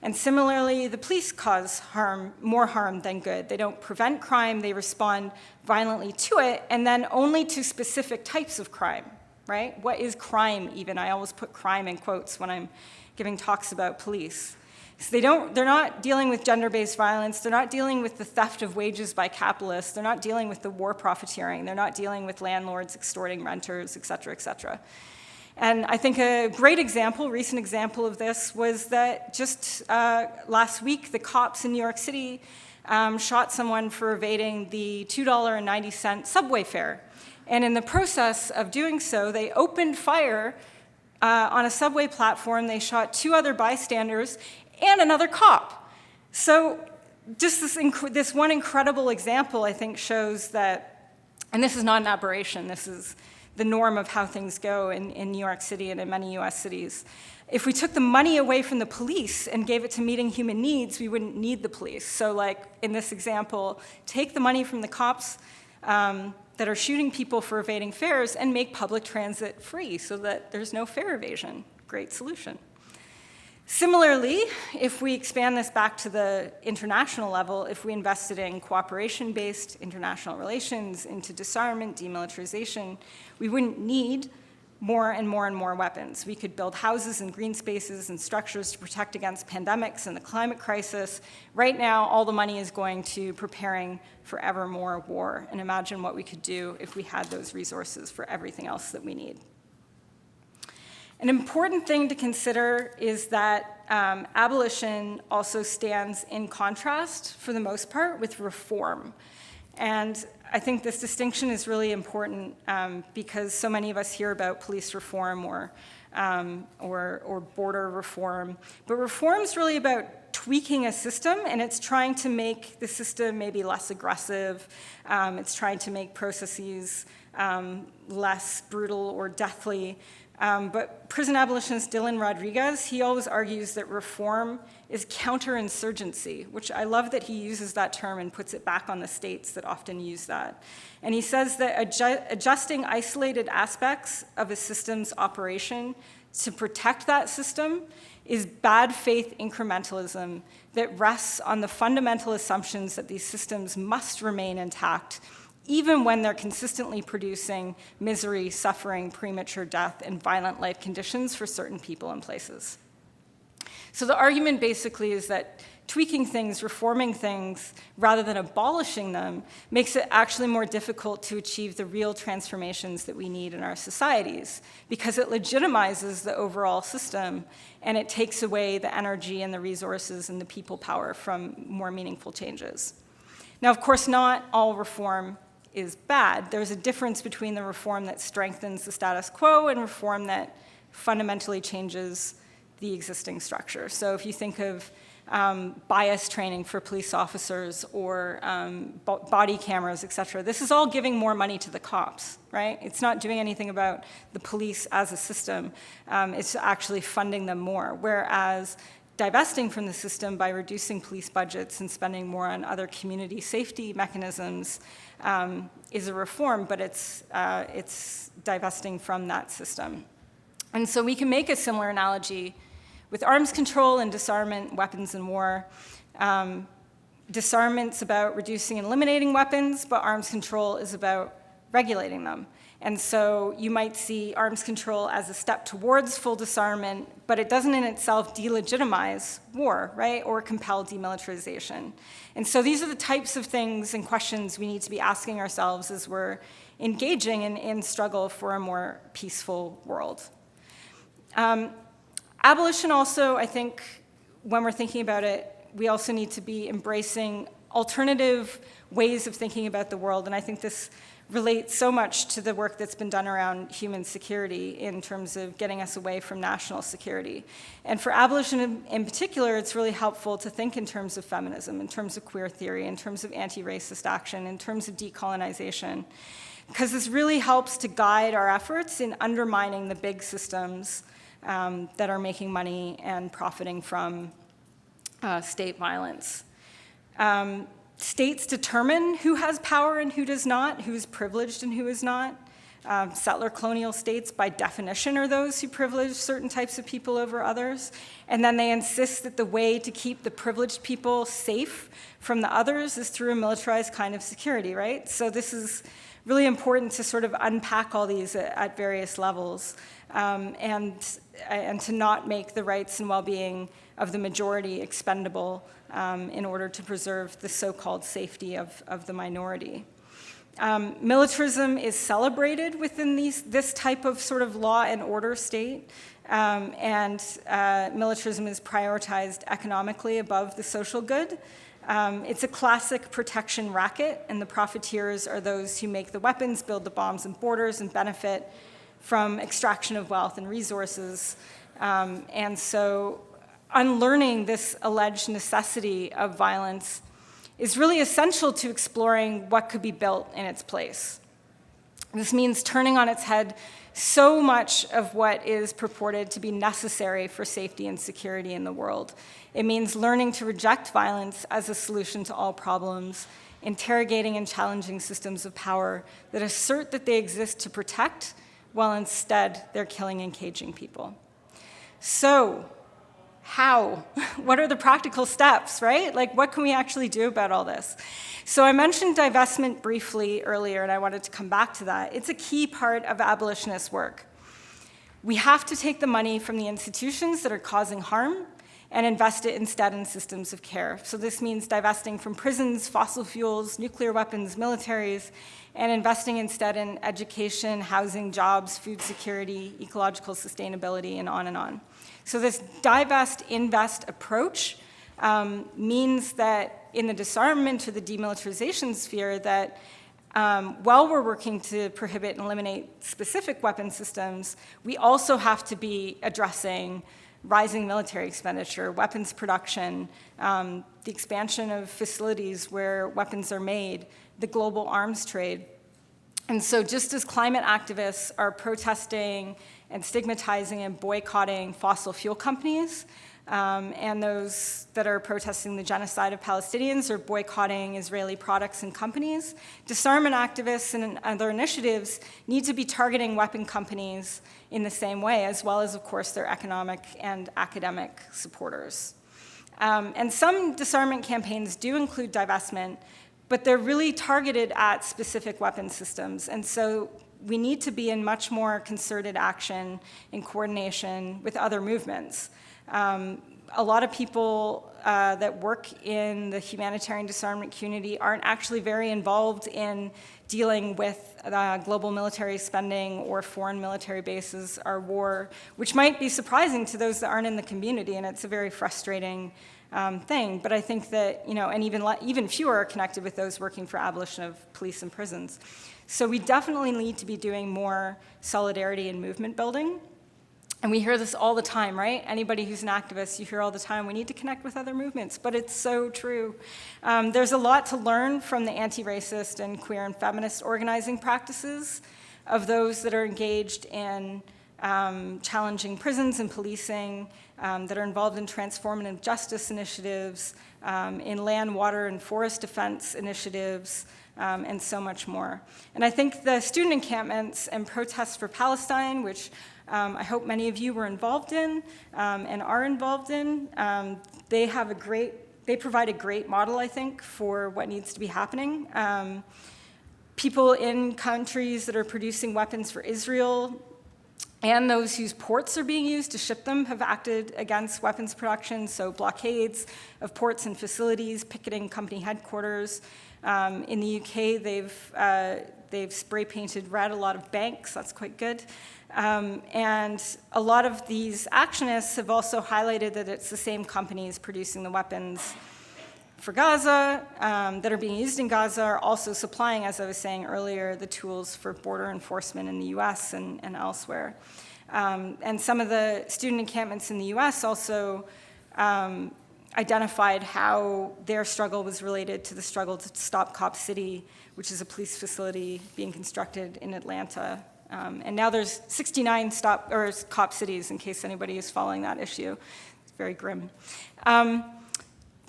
And similarly, the police cause harm, more harm than good. They don't prevent crime, they respond violently to it, and then only to specific types of crime, right? What is crime even? I always put crime in quotes when I'm giving talks about police. So they're not dealing with gender-based violence, they're not dealing with the theft of wages by capitalists, they're not dealing with the war profiteering, they're not dealing with landlords extorting renters, et cetera, et cetera. And I think a great example, recent example of this was that just last week, the cops in New York City shot someone for evading the $2.90 subway fare. And in the process of doing so, they opened fire on a subway platform. They shot 2 other bystanders and another cop. So just this one incredible example, I think, shows that, and this is not an aberration, this is the norm of how things go in New York City and in many US cities. If we took the money away from the police and gave it to meeting human needs, we wouldn't need the police. So like in this example, take the money from the cops that are shooting people for evading fares and make public transit free so that there's no fare evasion. Great solution. Similarly, if we expand this back to the international level, if we invested in cooperation-based international relations, into disarmament, demilitarization, we wouldn't need more and more and more weapons. We could build houses and green spaces and structures to protect against pandemics and the climate crisis. Right now, all the money is going to preparing for ever more war. And imagine what we could do if we had those resources for everything else that we need. An important thing to consider is that abolition also stands in contrast, for the most part, with reform. And I think this distinction is really important because so many of us hear about police reform or border reform. But reform is really about tweaking a system, and it's trying to make the system maybe less aggressive. It's trying to make processes less brutal or deathly. But prison abolitionist Dylan Rodriguez, he always argues that reform is counterinsurgency, which I love that he uses that term and puts it back on the states that often use that. And he says that adjusting isolated aspects of a system's operation to protect that system is bad faith incrementalism that rests on the fundamental assumptions that these systems must remain intact even when they're consistently producing misery, suffering, premature death, and violent life conditions for certain people and places. So the argument basically is that tweaking things, reforming things, rather than abolishing them, makes it actually more difficult to achieve the real transformations that we need in our societies, because it legitimizes the overall system, and it takes away the energy and the resources and the people power from more meaningful changes. Now, of course, not all reform is bad. There's a difference between the reform that strengthens the status quo and reform that fundamentally changes the existing structure. So if you think of bias training for police officers or body cameras, et cetera, this is all giving more money to the cops, right? It's not doing anything about the police as a system. It's actually funding them more, whereas divesting from the system by reducing police budgets and spending more on other community safety mechanisms is a reform, but it's divesting from that system. And so we can make a similar analogy with arms control and disarmament, weapons in war. Disarmament's about reducing and eliminating weapons, but arms control is about regulating them. And so you might see arms control as a step towards full disarmament, but it doesn't in itself delegitimize war, right, or compel demilitarization. And so these are the types of things and questions we need to be asking ourselves as we're engaging in struggle for a more peaceful world. Abolition also, I think, when we're thinking about it, we also need to be embracing alternative ways of thinking about the world, and I think this relates so much to the work that's been done around human security in terms of getting us away from national security. And for abolition in particular, it's really helpful to think in terms of feminism, in terms of queer theory, in terms of anti-racist action, in terms of decolonization, because this really helps to guide our efforts in undermining the big systems that are making money and profiting from state violence. States determine who has power and who does not, who is privileged and who is not. Settler colonial states, by definition, are those who privilege certain types of people over others. And then they insist that the way to keep the privileged people safe from the others is through a militarized kind of security, right? So this is really important to sort of unpack all these at various levels and to not make the rights and well-being of the majority expendable in order to preserve the so-called safety of the minority. Militarism is celebrated within this type of sort of law and order state, and militarism is prioritized economically above the social good. It's a classic protection racket, and the profiteers are those who make the weapons, build the bombs and borders, and benefit from extraction of wealth and resources. And so unlearning this alleged necessity of violence is really essential to exploring what could be built in its place. This means turning on its head so much of what is purported to be necessary for safety and security in the world. It means learning to reject violence as a solution to all problems, interrogating and challenging systems of power that assert that they exist to protect, while instead they're killing and caging people. So, how? What are the practical steps, right? Like, what can we actually do about all this? So I mentioned divestment briefly earlier, and I wanted to come back to that. It's a key part of abolitionist work. We have to take the money from the institutions that are causing harm and invest it instead in systems of care. So this means divesting from prisons, fossil fuels, nuclear weapons, militaries, and investing instead in education, housing, jobs, food security, ecological sustainability, and on and on. So this divest, invest approach means that in the disarmament or the demilitarization sphere that while we're working to prohibit and eliminate specific weapon systems, we also have to be addressing rising military expenditure, weapons production, the expansion of facilities where weapons are made, the global arms trade. And so just as climate activists are protesting and stigmatizing and boycotting fossil fuel companies, and those that are protesting the genocide of Palestinians or boycotting Israeli products and companies, disarmament activists and other initiatives need to be targeting weapon companies in the same way, as well as, of course, their economic and academic supporters. And some disarmament campaigns do include divestment, but they're really targeted at specific weapon systems. And so we need to be in much more concerted action in coordination with other movements. A lot of people that work in the humanitarian disarmament community aren't actually very involved in dealing with global military spending or foreign military bases or war, which might be surprising to those that aren't in the community, and it's a very frustrating thing. But I think that, and even fewer are connected with those working for abolition of police and prisons. So we definitely need to be doing more solidarity and movement building. And we hear this all the time, right? Anybody who's an activist, you hear all the time, we need to connect with other movements, but it's so true. There's a lot to learn from the anti-racist and queer and feminist organizing practices of those that are engaged in challenging prisons and policing, that are involved in transformative justice initiatives, in land, water, and forest defense initiatives, and so much more. And I think the student encampments and protests for Palestine, which I hope many of you were involved in and are involved in, they provide a great model, I think, for what needs to be happening. People in countries that are producing weapons for Israel and those whose ports are being used to ship them have acted against weapons production, so blockades of ports and facilities, picketing company headquarters. In the UK, they've spray painted red a lot of banks. That's quite good. And a lot of these actionists have also highlighted that it's the same companies producing the weapons for Gaza, that are being used in Gaza, are also supplying, as I was saying earlier, the tools for border enforcement in the US and elsewhere. And some of the student encampments in the US also identified how their struggle was related to the struggle to stop Cop City, which is a police facility being constructed in Atlanta. And now there's 69 Cop cities, in case anybody is following that issue. It's very grim.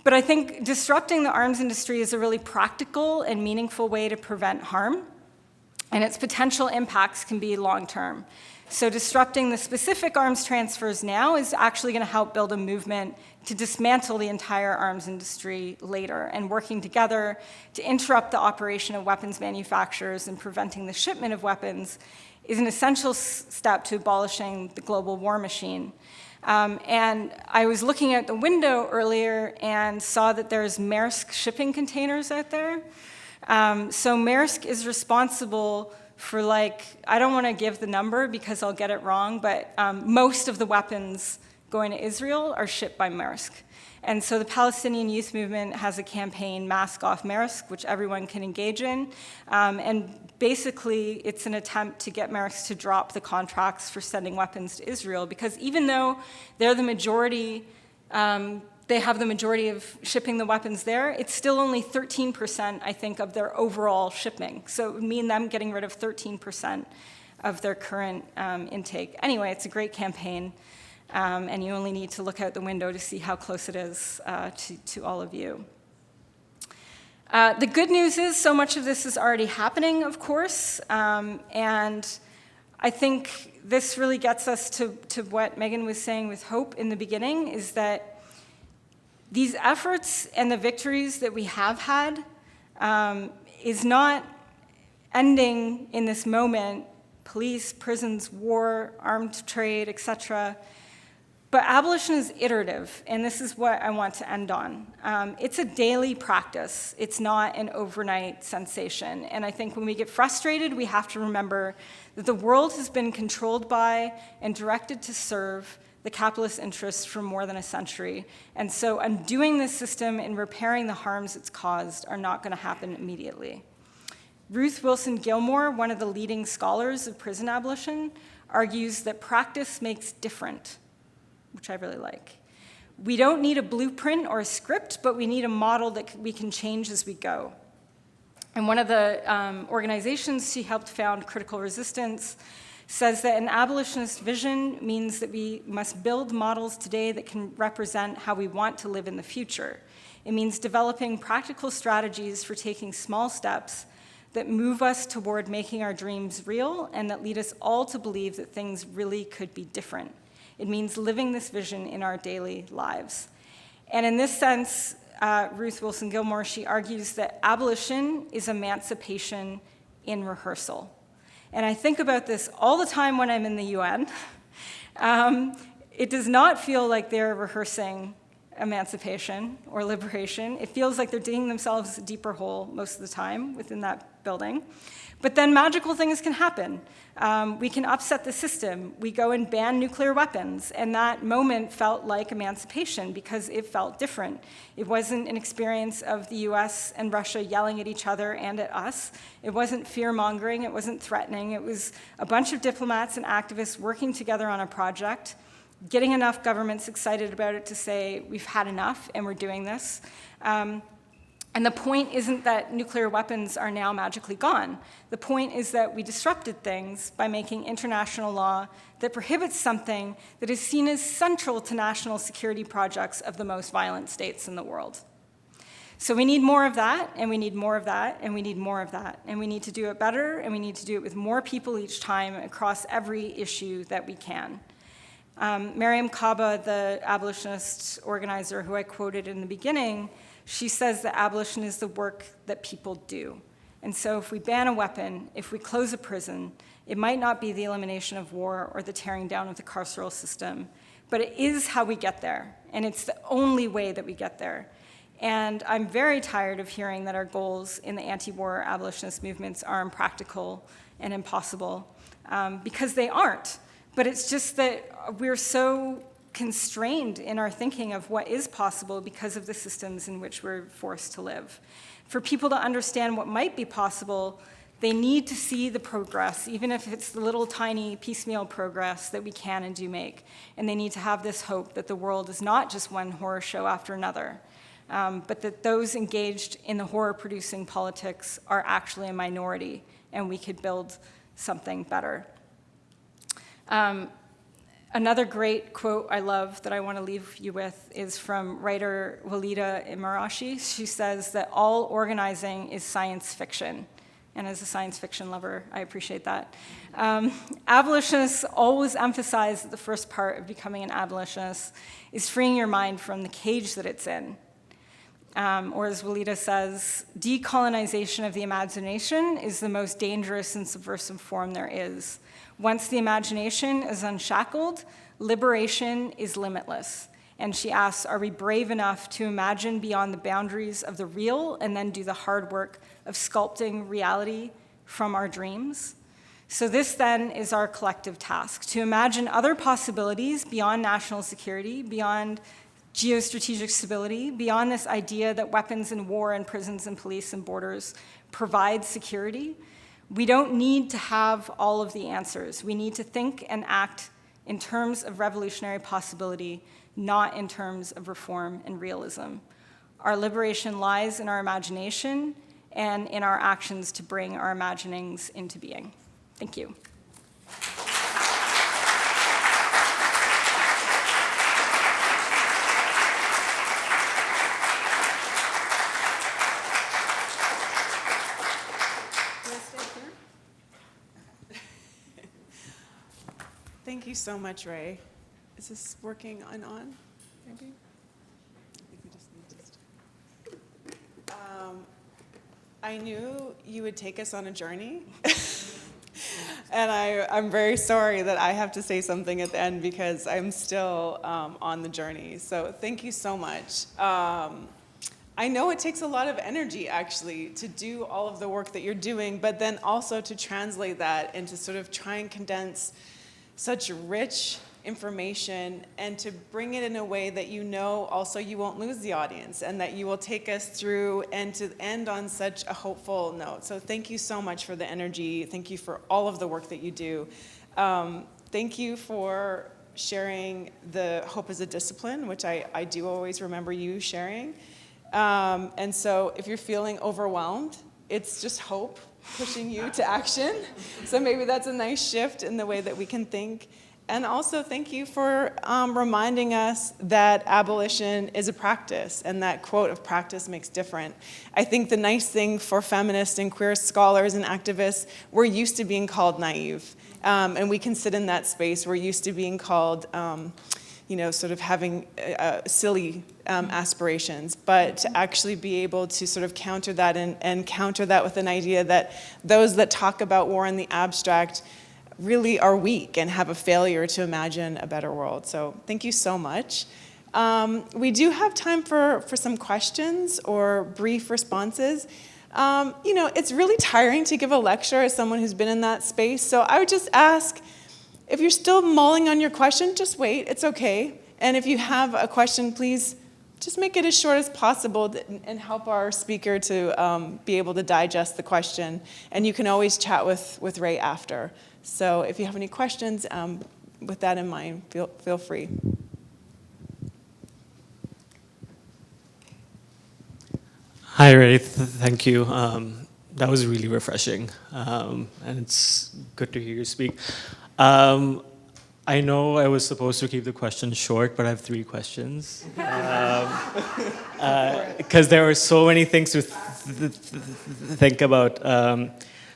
But I think disrupting the arms industry is a really practical and meaningful way to prevent harm, and its potential impacts can be long-term. So disrupting the specific arms transfers now is actually going to help build a movement to dismantle the entire arms industry later, and working together to interrupt the operation of weapons manufacturers and preventing the shipment of weapons is an essential step to abolishing the global war machine. And I was looking out the window earlier and saw that there's Maersk shipping containers out there. So Maersk is responsible for, I don't want to give the number because I'll get it wrong, but most of the weapons going to Israel are shipped by Maersk. And so the Palestinian youth movement has a campaign, Mask Off Maersk, which everyone can engage in. And basically, it's an attempt to get Maersk to drop the contracts for sending weapons to Israel, because even though they're the majority, they have the majority of shipping the weapons there, it's still only 13%, I think, of their overall shipping. So it would mean them getting rid of 13% of their current intake. Anyway, it's a great campaign. And you only need to look out the window to see how close it is to all of you. The good news is so much of this is already happening, of course, and I think this really gets us to what Megan was saying with hope in the beginning, is that these efforts and the victories that we have had is not ending in this moment, police, prisons, war, armed trade, etc. But abolition is iterative, and this is what I want to end on. It's a daily practice. It's not an overnight sensation. And I think when we get frustrated, we have to remember that the world has been controlled by and directed to serve the capitalist interests for more than a century. And so undoing this system and repairing the harms it's caused are not going to happen immediately. Ruth Wilson Gilmore, one of the leading scholars of prison abolition, argues that practice makes different, which I really like. We don't need a blueprint or a script, but we need a model that we can change as we go. And one of the organizations she helped found, Critical Resistance, says that an abolitionist vision means that we must build models today that can represent how we want to live in the future. It means developing practical strategies for taking small steps that move us toward making our dreams real and that lead us all to believe that things really could be different. It means living this vision in our daily lives. And in this sense, Ruth Wilson Gilmore, she argues that abolition is emancipation in rehearsal. And I think about this all the time when I'm in the UN. It does not feel like they're rehearsing emancipation or liberation. It feels like they're digging themselves a deeper hole most of the time within that building. But then magical things can happen. We can upset the system. We go and ban nuclear weapons, and that moment felt like emancipation because it felt different. It wasn't an experience of the US and Russia yelling at each other and at us. It wasn't fear-mongering. It wasn't threatening. It was a bunch of diplomats and activists working together on a project, getting enough governments excited about it to say, we've had enough and we're doing this. And the point isn't that nuclear weapons are now magically gone. The point is that we disrupted things by making international law that prohibits something that is seen as central to national security projects of the most violent states in the world. So we need more of that, and we need more of that, and we need more of that. And we need to do it better, and we need to do it with more people each time across every issue that we can. Mariam Kaba, the abolitionist organizer who I quoted in the beginning, she says that abolition is the work that people do. And so if we ban a weapon, if we close a prison, it might not be the elimination of war or the tearing down of the carceral system, but it is how we get there, and it's the only way that we get there. And I'm very tired of hearing that our goals in the anti-war abolitionist movements are impractical and impossible, because they aren't. But it's just that we're so constrained in our thinking of what is possible because of the systems in which we're forced to live. For people to understand what might be possible, they need to see the progress, even if it's the little tiny piecemeal progress that we can and do make. And they need to have this hope that the world is not just one horror show after another, but that those engaged in the horror-producing politics are actually a minority, and we could build something better. Another great quote I love that I want to leave you with is from writer Walida Imarashi. She says that all organizing is science fiction. And as a science fiction lover, I appreciate that. Abolitionists always emphasize that the first part of becoming an abolitionist is freeing your mind from the cage that it's in. Or as Walida says, decolonization of the imagination is the most dangerous and subversive form there is. Once the imagination is unshackled, liberation is limitless. And she asks, are we brave enough to imagine beyond the boundaries of the real and then do the hard work of sculpting reality from our dreams? So this then is our collective task, to imagine other possibilities beyond national security, beyond geostrategic stability, beyond this idea that weapons and war and prisons and police and borders provide security. We don't need to have all of the answers. We need to think and act in terms of revolutionary possibility, not in terms of reform and realism. Our liberation lies in our imagination and in our actions to bring our imaginings into being. Thank you. Thank you so much, Ray. Is this working on, maybe? I think we just need to I knew you would take us on a journey. And I'm very sorry that I have to say something at the end because I'm still on the journey. So thank you so much. I know it takes a lot of energy, actually, to do all of the work that you're doing, but then also to translate that and to sort of try and condense such rich information and to bring it in a way that you know also you won't lose the audience and that you will take us through and to end on such a hopeful note. So thank you so much for the energy. Thank you for all of the work that you do. Thank you for sharing the hope as a discipline, which I do always remember you sharing. And so if you're feeling overwhelmed, it's just hope pushing you to action. So maybe that's a nice shift in the way that we can think. And also thank you for reminding us that abolition is a practice and that quote of practice makes different. I think the nice thing for feminist and queer scholars and activists, we're used to being called naive. And we can sit in that space. We're used to being called sort of having silly aspirations, but to actually be able to sort of counter that and counter that with an idea that those that talk about war in the abstract really are weak and have a failure to imagine a better world. So thank you so much. We do have time for some questions or brief responses. It's really tiring to give a lecture as someone who's been in that space, so I would just ask, if you're still mulling on your question, just wait, it's okay. And if you have a question, please just make it as short as possible and help our speaker to be able to digest the question. And you can always chat with Ray after. So if you have any questions, with that in mind, feel free. Hi, Ray, thank you. That was really refreshing, and it's good to hear you speak. I know I was supposed to keep the questions short, but I have 3 questions. Because there are so many things to think about.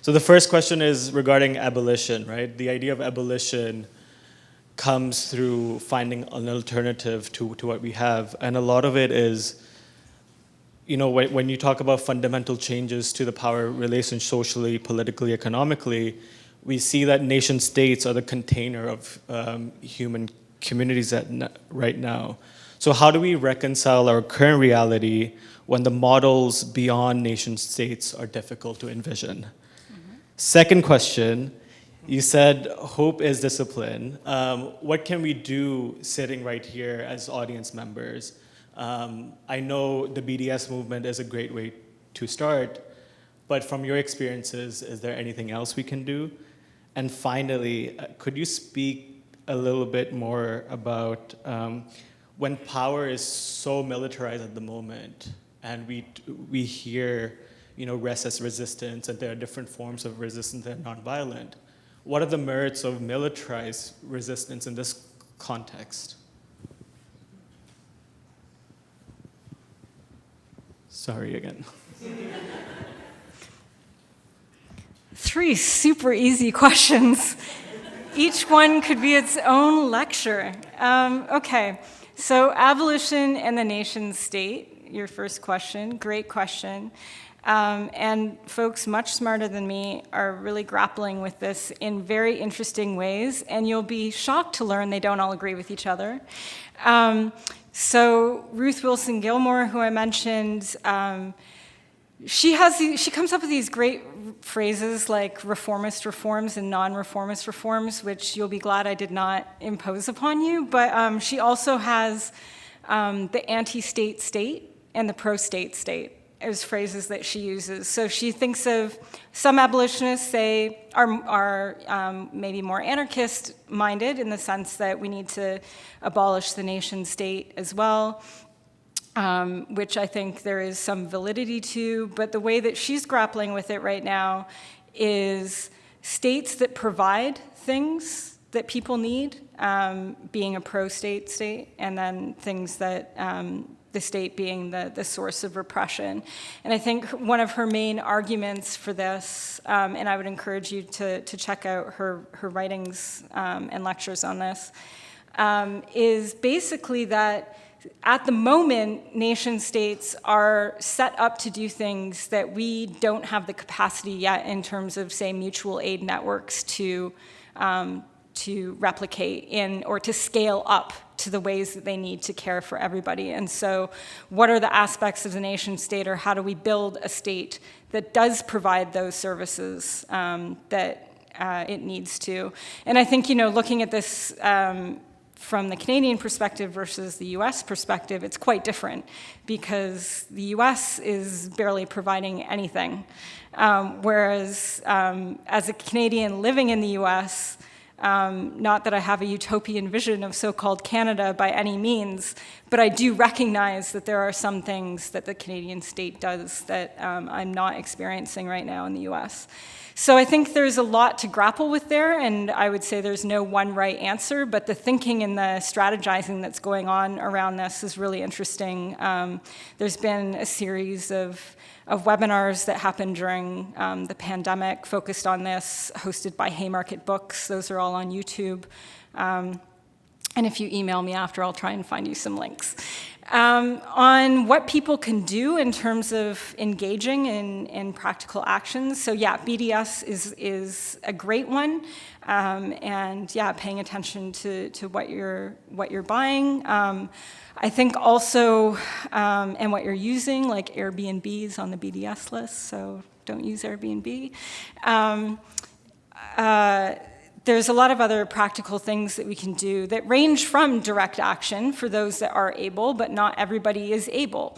So the first question is regarding abolition, right? The idea of abolition comes through finding an alternative to what we have. And a lot of it is, when you talk about fundamental changes to the power relations socially, politically, economically, we see that nation states are the container of human communities right now. So how do we reconcile our current reality when the models beyond nation states are difficult to envision? Mm-hmm. Second question You said hope is discipline. What can we do sitting right here as audience members? I know the BDS movement is a great way to start, but from your experiences, is there anything else we can do? And finally, could you speak a little bit more about when power is so militarized at the moment, and we hear, resist resistance, and there are different forms of resistance that are nonviolent. What are the merits of militarized resistance in this context? Sorry again. 3 super easy questions. Each one could be its own lecture. Okay, so abolition and the nation state, your first question, great question. And folks much smarter than me are really grappling with this in very interesting ways, and you'll be shocked to learn they don't all agree with each other. So Ruth Wilson Gilmore, who I mentioned, she comes up with these great phrases like reformist reforms and non-reformist reforms, which you'll be glad I did not impose upon you, but she also has the anti-state state and the pro-state state as phrases that she uses. So she thinks of some abolitionists are maybe more anarchist-minded in the sense that we need to abolish the nation state as well, which I think there is some validity to. But the way that she's grappling with it right now is states that provide things that people need, being a pro-state state, and then things that the state being the source of repression. And I think one of her main arguments for this, and I would encourage you to check out her writings and lectures on this, is basically that at the moment, nation states are set up to do things that we don't have the capacity yet in terms of, say, mutual aid networks to replicate or to scale up to the ways that they need to care for everybody. And so what are the aspects of the nation state, or how do we build a state that does provide those services that it needs to? And I think, looking at this from the Canadian perspective versus the US perspective, it's quite different, because the US is barely providing anything. Whereas as a Canadian living in the US, not that I have a utopian vision of so-called Canada by any means, but I do recognize that there are some things that the Canadian state does that I'm not experiencing right now in the US. So I think there's a lot to grapple with there, and I would say there's no one right answer, but the thinking and the strategizing that's going on around this is really interesting. There's been a series of webinars that happened during the pandemic focused on this, hosted by Haymarket Books. Those are all on YouTube. And if you email me after, I'll try and find you some links. On what people can do in terms of engaging in practical actions. So yeah, BDS is a great one. And yeah, paying attention to what you're buying. I think also, and what you're using, like Airbnb is on the BDS list, so don't use Airbnb. There's a lot of other practical things that we can do that range from direct action for those that are able, but not everybody is able,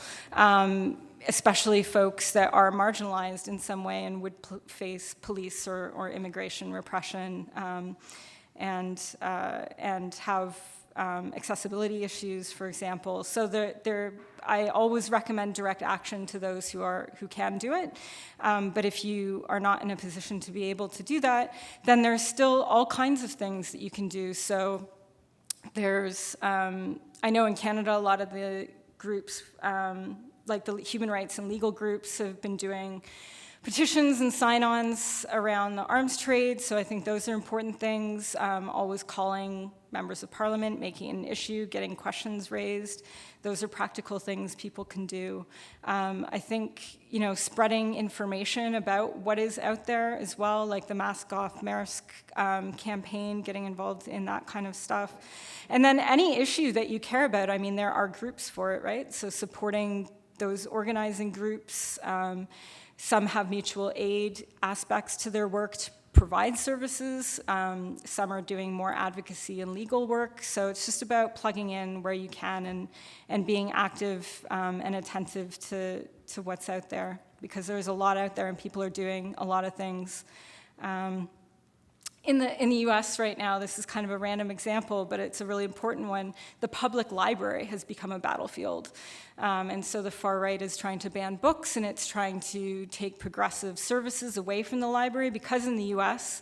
especially folks that are marginalized in some way and would face police or immigration repression, and have accessibility issues, for example. So I always recommend direct action to those who can do it. But if you are not in a position to be able to do that, then there's still all kinds of things that you can do. So there's, I know in Canada, a lot of the groups, like the human rights and legal groups, have been doing petitions and sign-ons around the arms trade, so I think those are important things. Always calling members of parliament, making an issue, getting questions raised. Those are practical things people can do. I think, spreading information about what is out there as well, like the Mask Off Maersk campaign, getting involved in that kind of stuff. And then any issue that you care about, I mean, there are groups for it, right? So supporting those organizing groups. Some have mutual aid aspects to their work to provide services. Some are doing more advocacy and legal work. So it's just about plugging in where you can and being active and attentive to what's out there, because there's a lot out there and people are doing a lot of things. In the US right now, this is kind of a random example, but it's a really important one. The public library has become a battlefield. And so the far right is trying to ban books, and it's trying to take progressive services away from the library, because in the US,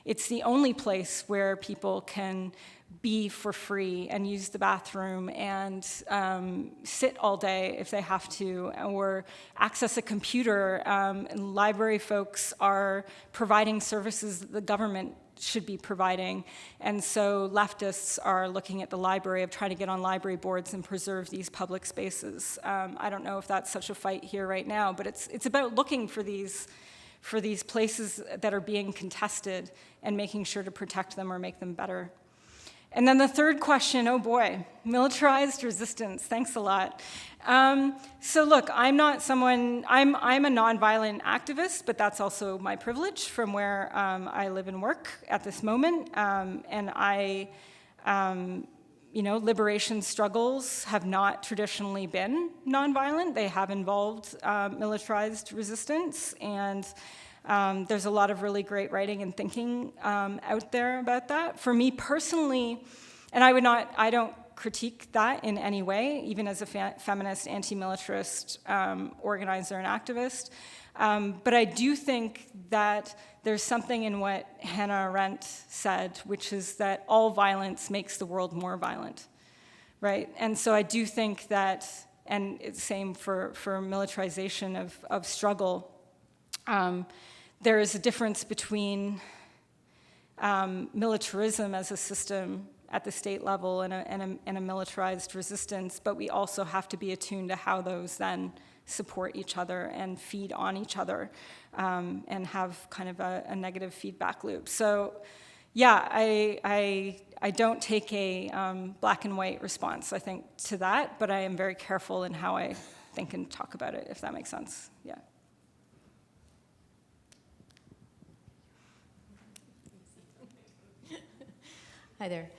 it's the only place where people can be for free and use the bathroom and sit all day if they have to, or access a computer. And library folks are providing services that the government should be providing. And so leftists are looking at the library, of trying to get on library boards and preserve these public spaces. I don't know if that's such a fight here right now, but it's about looking for these places that are being contested and making sure to protect them or make them better. And then the third question, oh boy, militarized resistance. Thanks a lot. So look, I'm not someone, I'm a nonviolent activist, but that's also my privilege from where I live and work at this moment. And liberation struggles have not traditionally been nonviolent. They have involved militarized resistance, and there's a lot of really great writing and thinking out there about that. For me personally, and I don't critique that in any way, even as a feminist, anti-militarist organizer and activist. But I do think that there's something in what Hannah Arendt said, which is that all violence makes the world more violent, right? And so I do think that, and it's the same for militarization of struggle, there is a difference between militarism as a system at the state level and a militarized resistance, but we also have to be attuned to how those then support each other and feed on each other, and have kind of a negative feedback loop. So yeah, I don't take a black and white response, I think, to that, but I am very careful in how I think and talk about it, if that makes sense. Yeah. Hi there.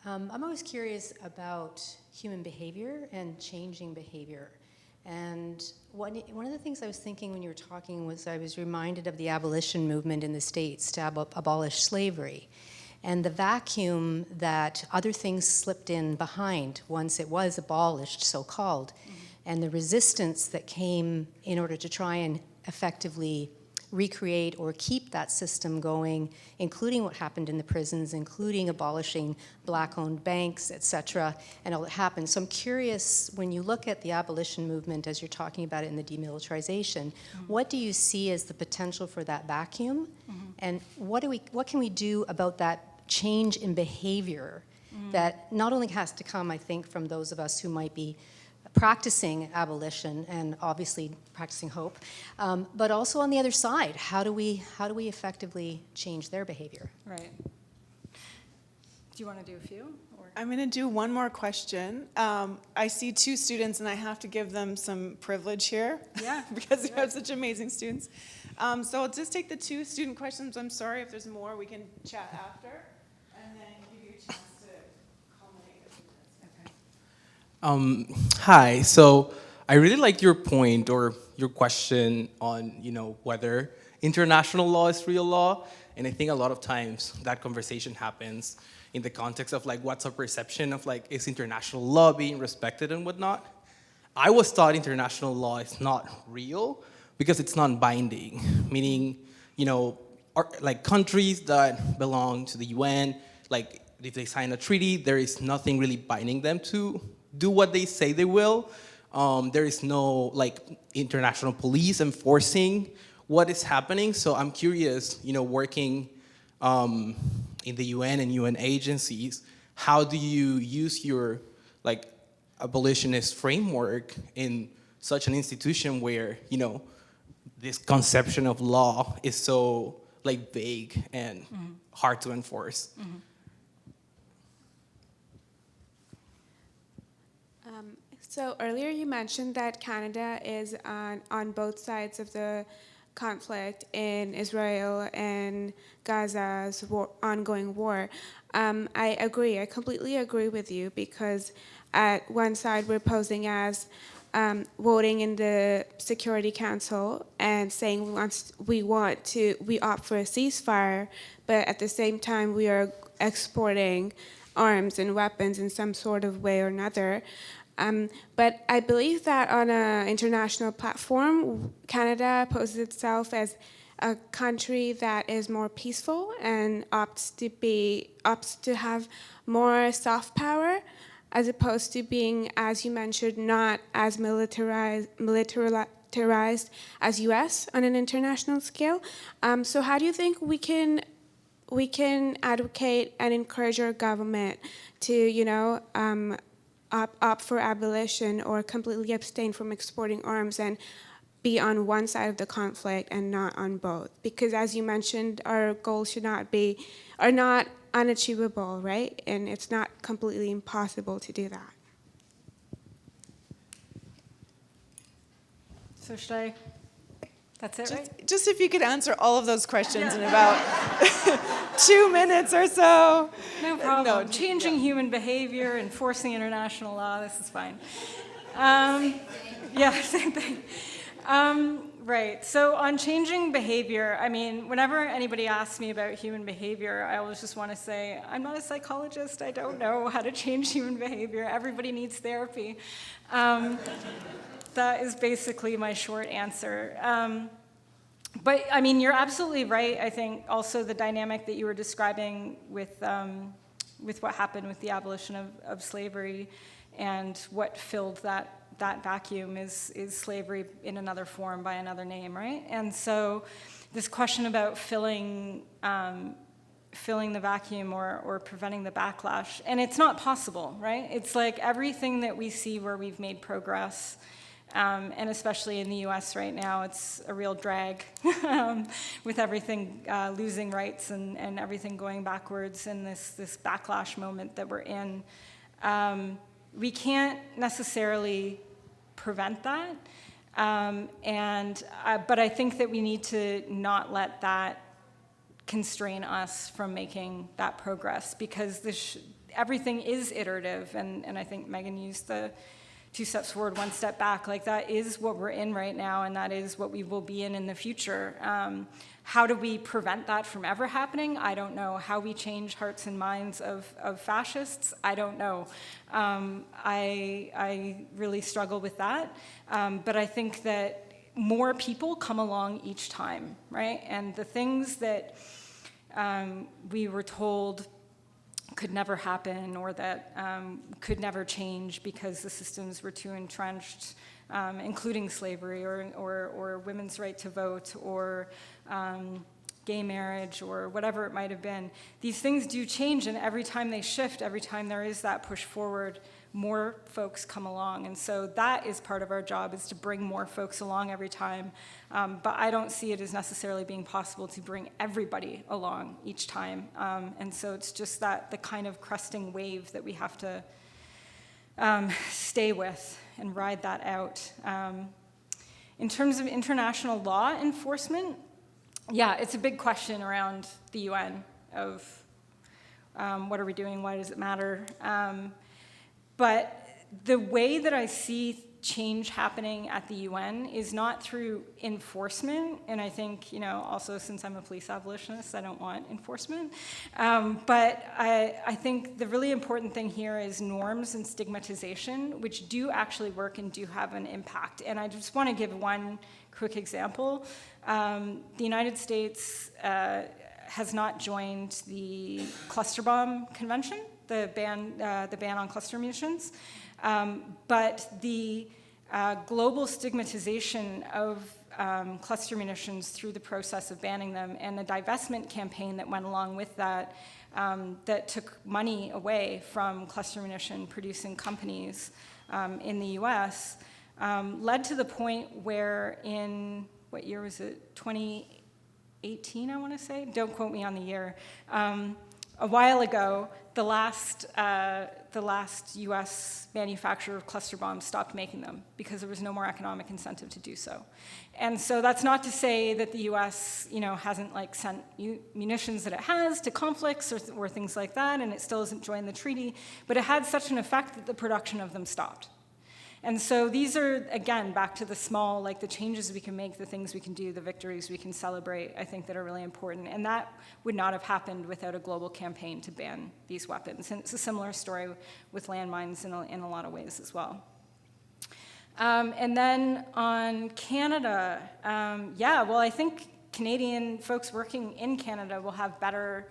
I'm always curious about human behavior and changing behavior. And one of the things I was thinking when you were talking was I was reminded of the abolition movement in the States to abolish slavery, and the vacuum that other things slipped in behind once it was abolished, so-called, and the resistance that came in order to try and effectively recreate or keep that system going, including what happened in the prisons, including abolishing black-owned banks, et cetera, and all that happened. So I'm curious, when you look at the abolition movement as you're talking about it in the demilitarization, what do you see as the potential for that vacuum? And what can we do about that change in behavior that not only has to come, I think, from those of us who might be practicing abolition and obviously practicing hope, but also on the other side, how do we effectively change their behavior? Right. Do you want to do a few? Or? I'm going to do one more question. I see two students, and I have to give them some privilege here. Yeah. Because you have such amazing students. So I'll just take the two student questions. I'm sorry if there's more. We can chat after, and then give you a chance to culminate a few minutes. Okay. Hi. So I really like your point or your question on, whether international law is real law, and I think a lot of times that conversation happens in the context of what's our perception of is international law being respected and whatnot. I was taught international law is not real because it's non-binding, meaning countries that belong to the UN, if they sign a treaty, there is nothing really binding them to do what they say they will. There is no international police enforcing what is happening. So I'm curious, working in the UN and UN agencies, how do you use your abolitionist framework in such an institution where this conception of law is so vague and hard to enforce? So earlier you mentioned that Canada is on both sides of the conflict in Israel and Gaza's ongoing war. I agree. I completely agree with you, because at one side we're posing as voting in the Security Council and saying we opt for a ceasefire, but at the same time we are exporting arms and weapons in some sort of way or another. But I believe that on an international platform, Canada poses itself as a country that is more peaceful and opts to have more soft power, as opposed to being, as you mentioned, not as militarized as U.S. on an international scale. So how do you think we can advocate and encourage our government to, opt for abolition or completely abstain from exporting arms and be on one side of the conflict and not on both? Because as you mentioned, our goals are not unachievable, right? And it's not completely impossible to do that. So that's it, right? Just if you could answer all of those questions in about 2 minutes or so. No problem. No, Changing human behavior, enforcing international law, this is fine. Same thing. Right, so on changing behavior, I mean, whenever anybody asks me about human behavior, I always just want to say, I'm not a psychologist, I don't know how to change human behavior, everybody needs therapy. That is basically my short answer. But I mean, you're absolutely right. I think also the dynamic that you were describing with what happened with the abolition of slavery and what filled that vacuum is slavery in another form by another name, right? And so this question about filling the vacuum or preventing the backlash, and it's not possible, right? It's like everything that we see where we've made progress, and especially in the US right now, it's a real drag with everything losing rights and everything going backwards in this backlash moment that we're in. We can't necessarily prevent that, but I think that we need to not let that constrain us from making that progress, because everything is iterative, and I think Megan used the 2 steps forward, 1 step back. Like, that is what we're in right now, and that is what we will be in the future. How do we prevent that from ever happening? I don't know. How we change hearts and minds of fascists? I don't know. I really struggle with that. But I think that more people come along each time, right? And the things that we were told could never happen, or that could never change because the systems were too entrenched, including slavery or women's right to vote or gay marriage or whatever it might have been. These things do change, and every time they shift, every time there is that push forward, more folks come along. And so that is part of our job, is to bring more folks along every time. But I don't see it as necessarily being possible to bring everybody along each time. And so it's just the kind of cresting wave that we have to stay with and ride that out. In terms of international law enforcement, yeah, it's a big question around the UN of what are we doing, why does it matter? But the way that I see change happening at the UN is not through enforcement, and I think, also since I'm a police abolitionist, I don't want enforcement. But I think the really important thing here is norms and stigmatization, which do actually work and do have an impact. And I just want to give one quick example. The United States has not joined the cluster bomb convention, the ban on cluster munitions, but the global stigmatization of cluster munitions through the process of banning them, and the divestment campaign that went along with that, that took money away from cluster munition producing companies in the US, led to the point where in, what year was it, 2018, I want to say? Don't quote me on the year. a while ago, the last U.S. manufacturer of cluster bombs stopped making them because there was no more economic incentive to do so. And so that's not to say that the U.S. hasn't sent munitions that it has to conflicts or things like that, and it still hasn't joined the treaty, but it had such an effect that the production of them stopped. And so these are, again, back to the small, the changes we can make, the things we can do, the victories we can celebrate, I think that are really important. And that would not have happened without a global campaign to ban these weapons. And it's a similar story with landmines in a lot of ways as well. And then on Canada, I think Canadian folks working in Canada will have better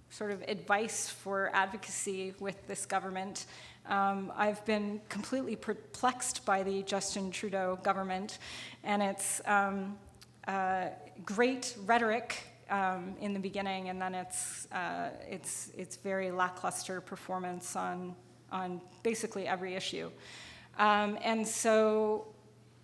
sort of advice for advocacy with this government. I've been completely perplexed by the Justin Trudeau government and its great rhetoric in the beginning, and then its very lackluster performance on basically every issue. And so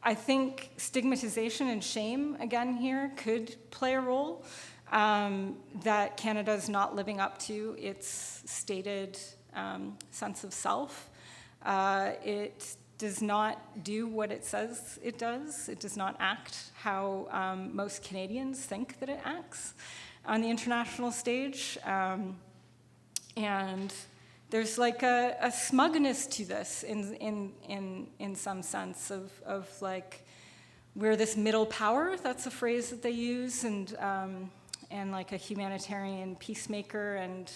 I think stigmatization and shame, again here, could play a role, that Canada is not living up to its stated sense of self. It does not do what it says it does. It does not act how most Canadians think that it acts on the international stage. And there's a smugness to this in some sense of we're this middle power. That's a phrase that they use, and a humanitarian peacemaker, and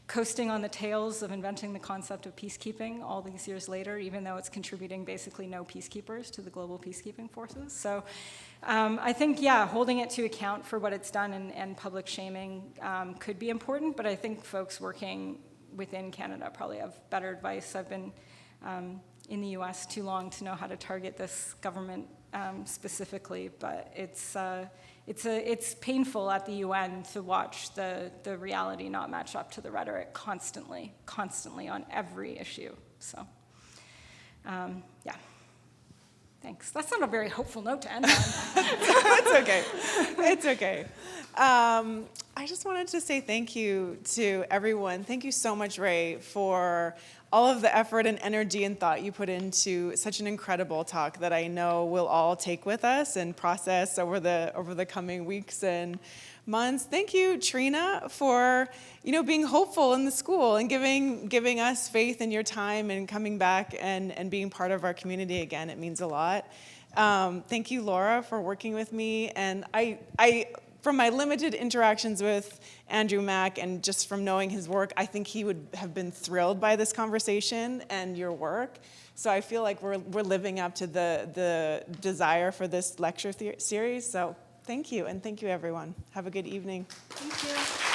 coasting on the tails of inventing the concept of peacekeeping all these years later, even though it's contributing basically no peacekeepers to the global peacekeeping forces. So I think, holding it to account for what it's done and public shaming could be important, but I think folks working within Canada probably have better advice. I've been in the US too long to know how to target this government specifically, but it's painful at the UN to watch the reality not match up to the rhetoric constantly on every issue. So, thanks. That's not a very hopeful note to end on. It's okay. It's okay. I just wanted to say thank you to everyone. Thank you so much, Ray, for all of the effort and energy and thought you put into such an incredible talk that I know we'll all take with us and process over the coming weeks and months. Thank you, Trina, for being hopeful in the school and giving us faith in your time and coming back and being part of our community again. It means a lot. Thank you, Laura, for working with me. And I from my limited interactions with Andrew Mack and just from knowing his work, I think he would have been thrilled by this conversation and your work. So I feel like we're living up to the desire for this lecture series. So thank you, and thank you, everyone. Have a good evening. Thank you.